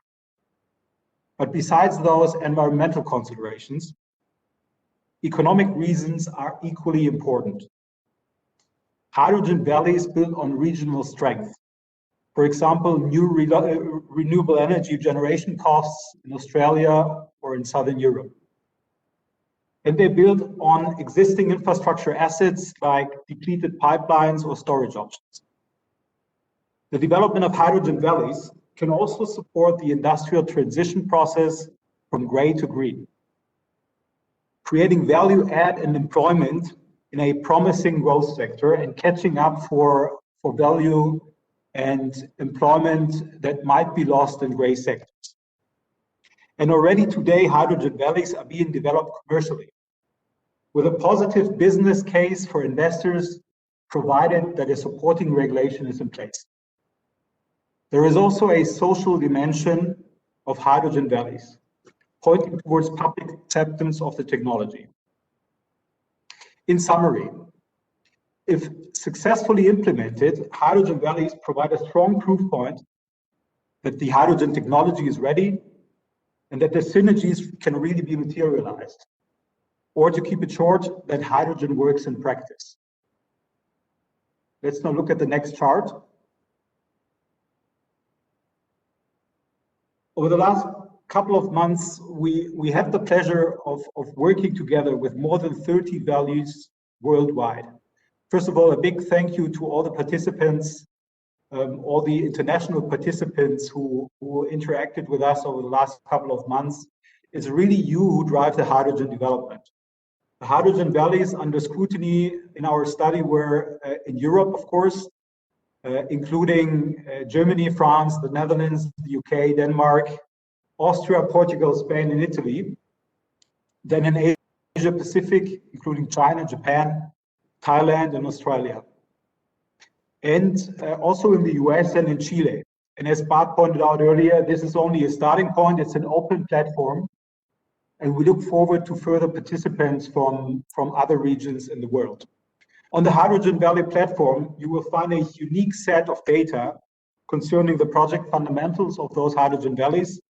But besides those environmental considerations, economic reasons are equally important. Hydrogen valleys build on regional strength. For example, new renewable energy generation costs in Australia or in Southern Europe. And they build on existing infrastructure assets like depleted pipelines or storage options. The development of hydrogen valleys can also support the industrial transition process from gray to green, creating value add and employment in a promising growth sector and catching up for value and employment that might be lost in gray sectors. And already today, hydrogen valleys are being developed commercially with a positive business case for investors, provided that a supporting regulation is in place. There is also a social dimension of hydrogen valleys, pointing towards public acceptance of the technology. In summary, if successfully implemented, hydrogen valleys provide a strong proof point that the hydrogen technology is ready and that the synergies can really be materialized. Or to keep it short, that hydrogen works in practice. Let's now look at the next chart. Over the last couple of months, we had the pleasure of working together with more than 30 valleys worldwide. First of all, a big thank you to all the participants, all the international participants who interacted with us over the last couple of months. It's really you who drive the hydrogen development. The hydrogen valleys under scrutiny in our study were in Europe, of course, including Germany, France, the Netherlands, the UK, Denmark, Austria, Portugal, Spain, and Italy. Then in Asia Pacific, including China, Japan, Thailand, and Australia. And also in the US and in Chile. And as Bart pointed out earlier, this is only a starting point. It's an open platform. And we look forward to further participants from other regions in the world. On the Hydrogen Valley platform, you will find a unique set of data concerning the project fundamentals of those hydrogen valleys,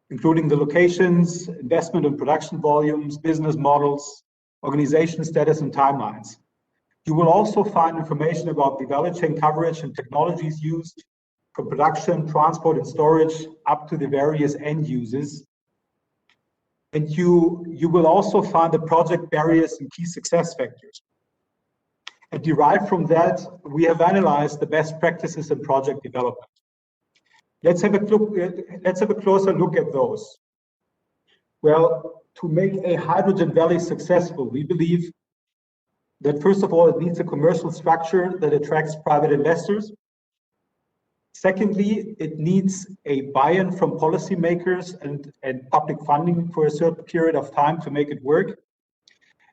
including the locations, investment and production volumes, business models, organization status, and timelines. You will also find information about the value chain coverage and technologies used from production, transport, and storage up to the various end users. And you will also find the project barriers and key success factors. And derived from that, we have analyzed the best practices in project development. Let's have a closer look at those. Well, to make a hydrogen valley successful, we believe that first of all, it needs a commercial structure that attracts private investors. Secondly, it needs a buy-in from policymakers and public funding for a certain period of time to make it work.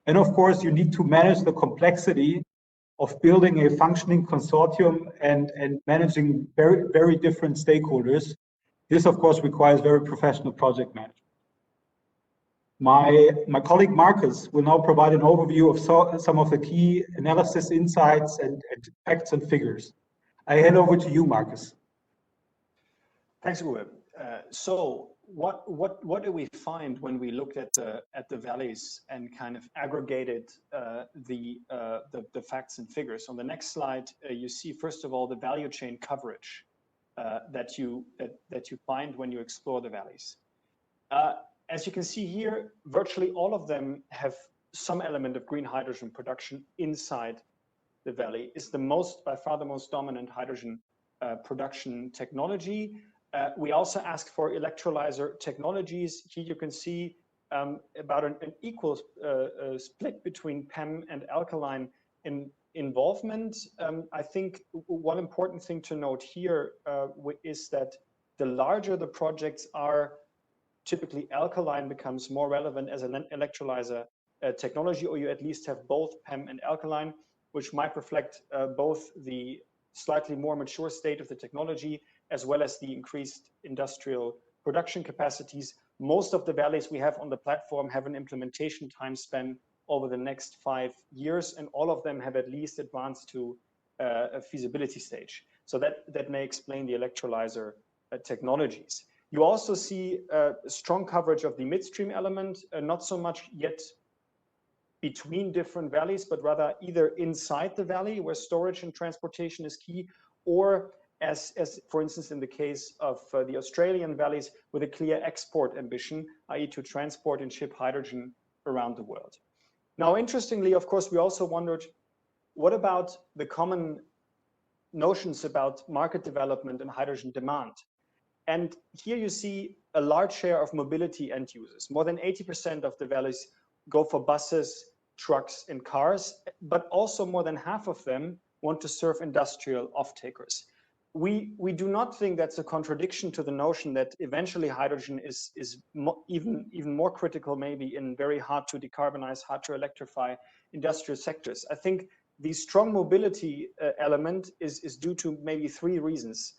And of course, you need to manage the complexity of building a functioning consortium and managing very, very different stakeholders. This, of course, requires very professional project management. My colleague Marcus will now provide an overview of some of the key analysis insights and facts and figures. I hand over to you, Marcus. Thanks, Uwe. So what do we find when we looked at the valleys and kind of aggregated the facts and figures? On the next slide, you see first of all the value chain coverage that you find when you explore the valleys. As you can see here, virtually all of them have some element of green hydrogen production inside the valley. It's by far the most dominant hydrogen production technology. We also asked for electrolyzer technologies. Here you can see about an equal split between PEM and alkaline involvement. I think one important thing to note here is that the larger the projects are, typically alkaline becomes more relevant as an electrolyzer technology, or you at least have both PEM and alkaline, which might reflect both the slightly more mature state of the technology as well as the increased industrial production capacities. Most of the valleys we have on the platform have an implementation time span over the next 5 years, and all of them have at least advanced to a feasibility stage. So that may explain the electrolyzer technologies. You also see strong coverage of the midstream element, not so much yet between different valleys, but rather either inside the valley where storage and transportation is key, or as for instance in the case of the Australian valleys with a clear export ambition, i.e. to transport and ship hydrogen around the world. Now, interestingly, of course, we also wondered, what about the common notions about market development and hydrogen demand? And here you see a large share of mobility end users. More than 80% of the valleys go for buses, trucks, and cars, but also more than half of them want to serve industrial off-takers. We do not think that's a contradiction to the notion that eventually hydrogen is even more critical, maybe in very hard to decarbonize, hard to electrify industrial sectors. I think the strong mobility element is due to maybe 3 reasons.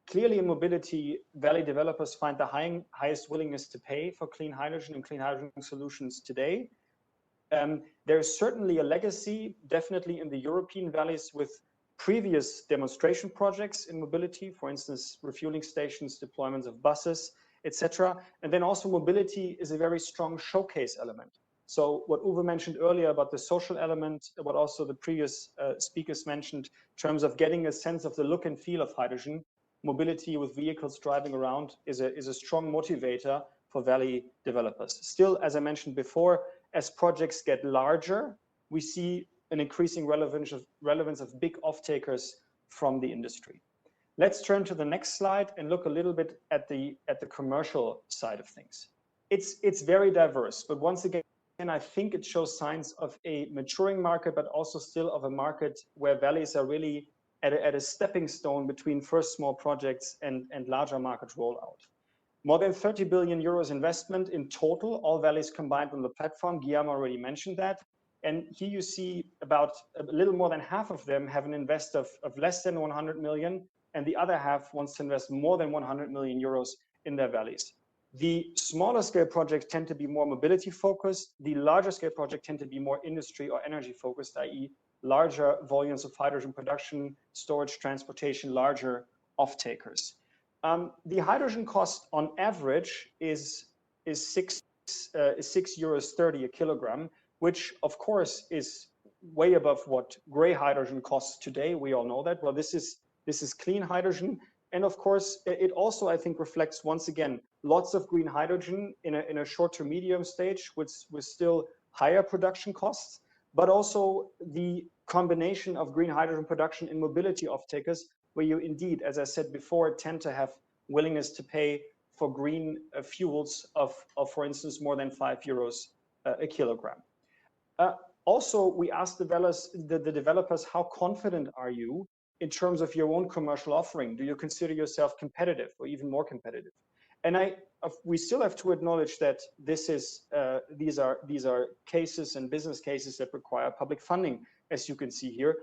Clearly, in mobility, valley developers find the highest willingness to pay for clean hydrogen and clean hydrogen solutions today. There's certainly a legacy, definitely in the European valleys, with previous demonstration projects in mobility, for instance, refueling stations, deployments of buses, etc. And then also mobility is a very strong showcase element. So what Uwe mentioned earlier about the social element, what also the previous speakers mentioned, in terms of getting a sense of the look and feel of hydrogen, mobility with vehicles driving around is a strong motivator for valley developers. Still, as I mentioned before, as projects get larger, we see an increasing relevance of big off-takers from the industry. Let's turn to the next slide and look a little bit at the commercial side of things. It's very diverse, but once again, I think it shows signs of a maturing market, but also still of a market where valleys are really at a stepping stone between first small projects and larger market rollout. More than 30 billion euros investment in total, all valleys combined on the platform. Guillaume already mentioned that. And here you see about a little more than half of them have an invest of less than 100 million, and the other half wants to invest more than 100 million euros in their valleys. The smaller scale projects tend to be more mobility focused. The larger scale projects tend to be more industry or energy focused, i.e. larger volumes of hydrogen production, storage, transportation, larger off-takers. The hydrogen cost on average is 6 euros 30 a kilogram, which of course is way above what gray hydrogen costs today. We all know that. Well, this is clean hydrogen. And of course, it also, I think, reflects once again, lots of green hydrogen in a short to medium stage with still higher production costs, but also the combination of green hydrogen production in mobility off-takers, where you indeed, as I said before, tend to have willingness to pay for green fuels of, for instance, more than 5 euros a kilogram. Also, we asked the developers, how confident are you in terms of your own commercial offering? Do you consider yourself competitive or even more competitive? And we still have to acknowledge that these are cases and business cases that require public funding, as you can see here.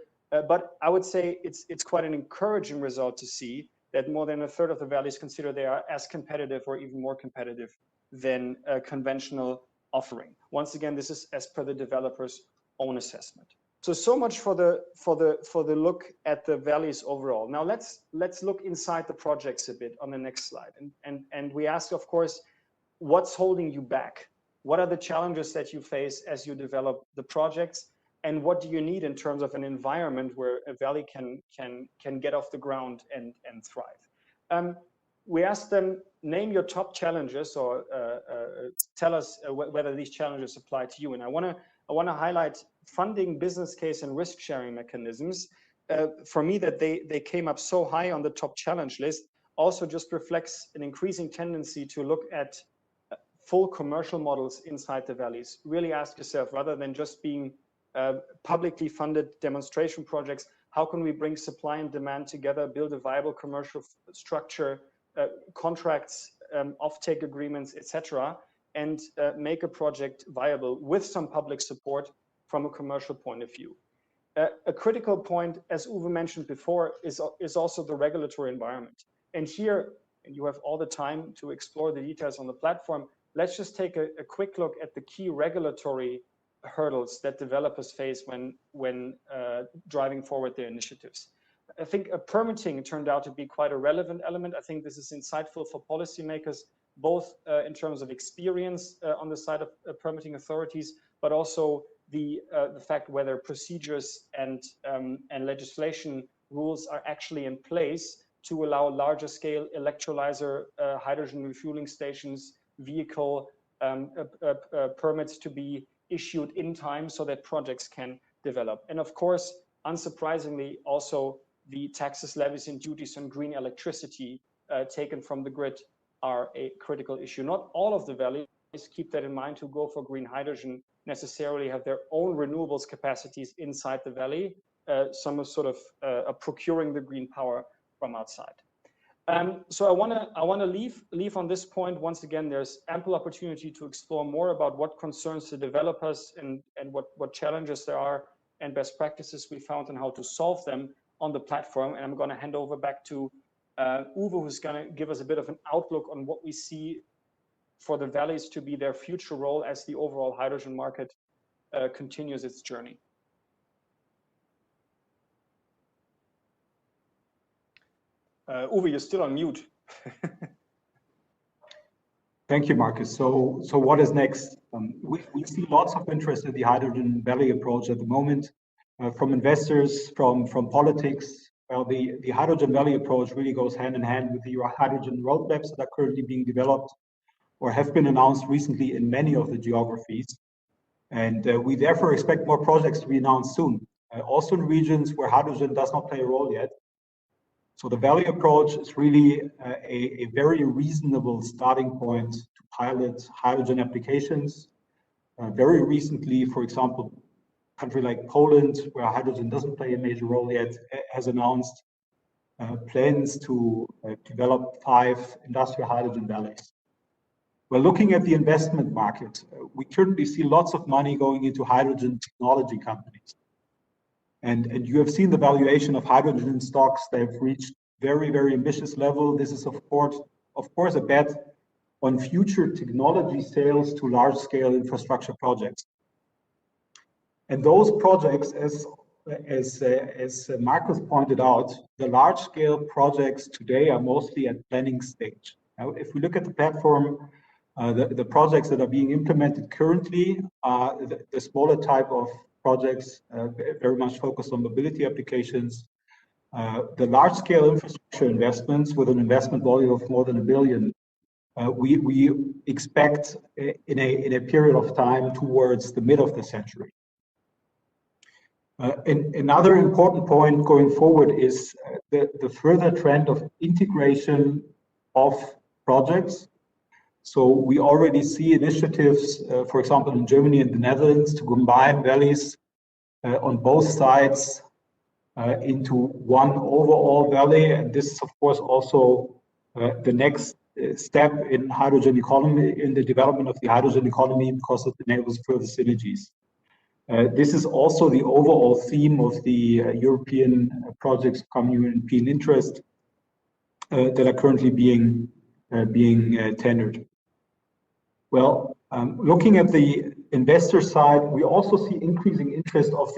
But I would say it's quite an encouraging result to see that more than a third of the valleys consider they are as competitive or even more competitive than conventional offering. Once again, this is as per the developer's own assessment. So much for the look at the valleys overall. Now let's look inside the projects a bit on the next slide. And we ask, of course, what's holding you back? What are the challenges that you face as you develop the projects? And what do you need in terms of an environment where a valley can get off the ground and thrive? We asked them, name your top challenges, or tell us whether these challenges apply to you. And I want to highlight funding, business case, and risk sharing mechanisms. For me, that they came up so high on the top challenge list also just reflects an increasing tendency to look at full commercial models inside the valleys. Really ask yourself, rather than just being publicly funded demonstration projects, how can we bring supply and demand together, build a viable commercial structure, contracts, offtake agreements, etc., and make a project viable with some public support from a commercial point of view. A critical point, as Uwe mentioned before, is also the regulatory environment. And here, and you have all the time to explore the details on the platform, let's just take a quick look at the key regulatory hurdles that developers face when driving forward their initiatives. I think permitting turned out to be quite a relevant element. I think this is insightful for policymakers, both in terms of experience on the side of permitting authorities, but also the fact whether procedures and legislation rules are actually in place to allow larger scale electrolyzer, hydrogen refueling stations, vehicle permits to be issued in time so that projects can develop. And of course, unsurprisingly, also the taxes, levies, and duties on green electricity taken from the grid are a critical issue. Not all of the valleys, keep that in mind, who go for green hydrogen necessarily have their own renewables capacities inside the valley. Some are sort of procuring the green power from outside. So I want to leave on this point. Once again, there's ample opportunity to explore more about what concerns the developers and what challenges there are and best practices we found and how to solve them on the platform. And I'm going to hand over back to Uwe, who's going to give us a bit of an outlook on what we see for the valleys to be their future role as the overall hydrogen market continues its journey. Uwe, you're still on mute. Thank you, Marcus. So what is next? We see lots of interest in the Hydrogen Valley approach at the moment, from investors, from politics. Well, the Hydrogen Valley approach really goes hand in hand with the hydrogen roadmaps that are currently being developed or have been announced recently in many of the geographies. And we therefore expect more projects to be announced soon, also in regions where hydrogen does not play a role yet. So the Valley approach is really a very reasonable starting point to pilot hydrogen applications. Very recently, for example, a country like Poland, where hydrogen doesn't play a major role yet, has announced plans to develop 5 industrial hydrogen valleys. Well, looking at the investment market, we currently see lots of money going into hydrogen technology companies. And you have seen the valuation of hydrogen stocks. They've reached very, very ambitious level. This is, of course, a bet on future technology sales to large-scale infrastructure projects. And those projects, as Marcus pointed out, the large-scale projects today are mostly at planning stage. Now, if we look at the platform, the projects that are being implemented currently are the smaller type of projects, very much focused on mobility applications. The large-scale infrastructure investments with an investment volume of more than $1 billion, we expect in a period of time towards the mid of the century. And another important point going forward is the further trend of integration of projects. So we already see initiatives, for example, in Germany and the Netherlands, to combine valleys on both sides into one overall valley. And this is, of course, also the next step in hydrogen economy, in the development of the hydrogen economy, because it enables further synergies. This is also the overall theme of the European projects of common European interest that are currently being tendered. Well, Looking at the investor side, we also see increasing interest of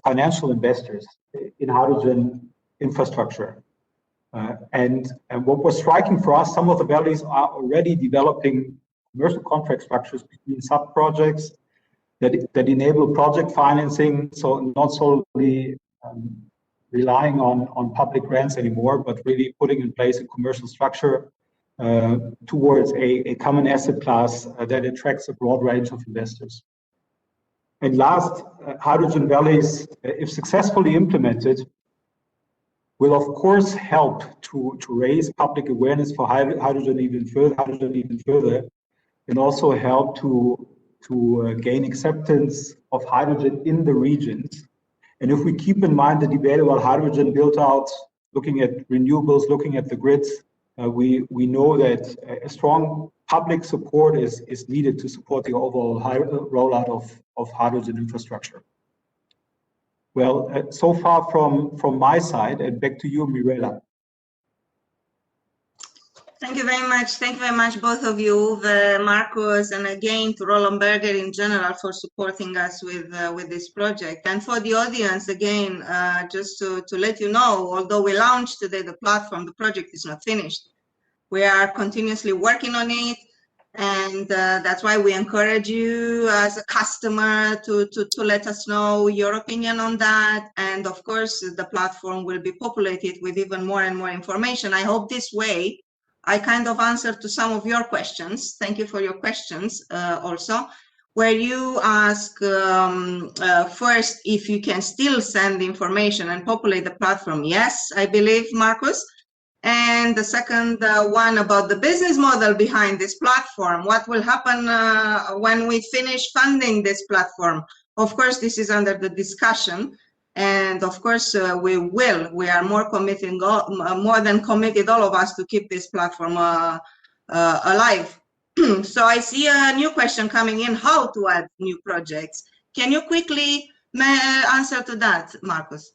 financial investors in hydrogen infrastructure. And what was striking for us, some of the valleys are already developing commercial contract structures between sub-projects that enable project financing, so not solely relying on public grants anymore, but really putting in place a commercial structure towards a common asset class that attracts a broad range of investors. And last, hydrogen valleys, if successfully implemented, will of course help to raise public awareness for hydrogen even further, and also help to gain acceptance of hydrogen in the regions. And if we keep in mind the debate about hydrogen built out, looking at renewables, looking at the grids, we know that a strong public support is needed to support the overall rollout of hydrogen infrastructure. Well, so far from my side, and back to you, Mirella. Thank you very much. Thank you very much, both of you, Marcus, and again to Roland Berger in general for supporting us with this project. And for the audience, again, just to let you know, although we launched today the platform, the project is not finished. We are continuously working on it, and that's why we encourage you as a customer to let us know your opinion on that. And of course, the platform will be populated with even more and more information. I hope this way I kind of answered to some of your questions. Thank you for your questions also, where you ask first if you can still send information and populate the platform. Yes, I believe, Marcus. And the second one about the business model behind this platform. What will happen when we finish funding this platform? Of course, this is under the discussion. And of course, we are more committed, more than committed, all of us, to keep this platform alive. So I see a new question coming in, how to add new projects. Can you quickly answer to that, Marcus?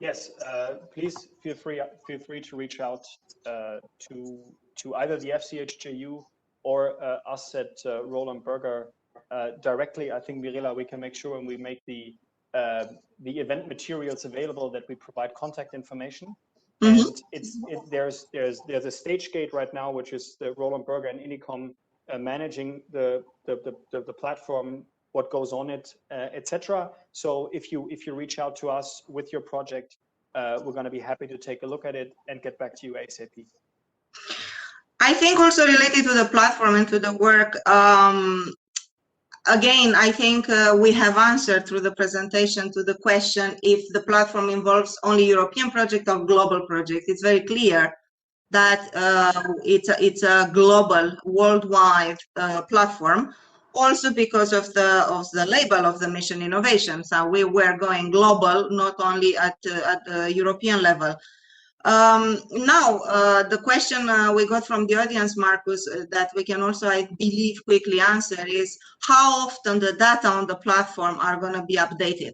Yes, please feel free to reach out to either the FCHJU or us at Roland Berger directly. I think, Mirella, we can make sure when we make the event materials available that we provide contact information. And there's a stage gate right now, which is the Roland Berger and Inicom managing the platform, what goes on it, etc. So if you reach out to us with your project, we're going to be happy to take a look at it and get back to you ASAP. I think also related to the platform and to the work, again, I think we have answered through the presentation to the question if the platform involves only European project or global project. It's very clear that it's a global, worldwide platform, also because of the label of the mission innovation. So we were going global, not only at the European level. Now, the question we got from the audience, Marcus, that we can also, I believe, quickly answer is how often the data on the platform are going to be updated.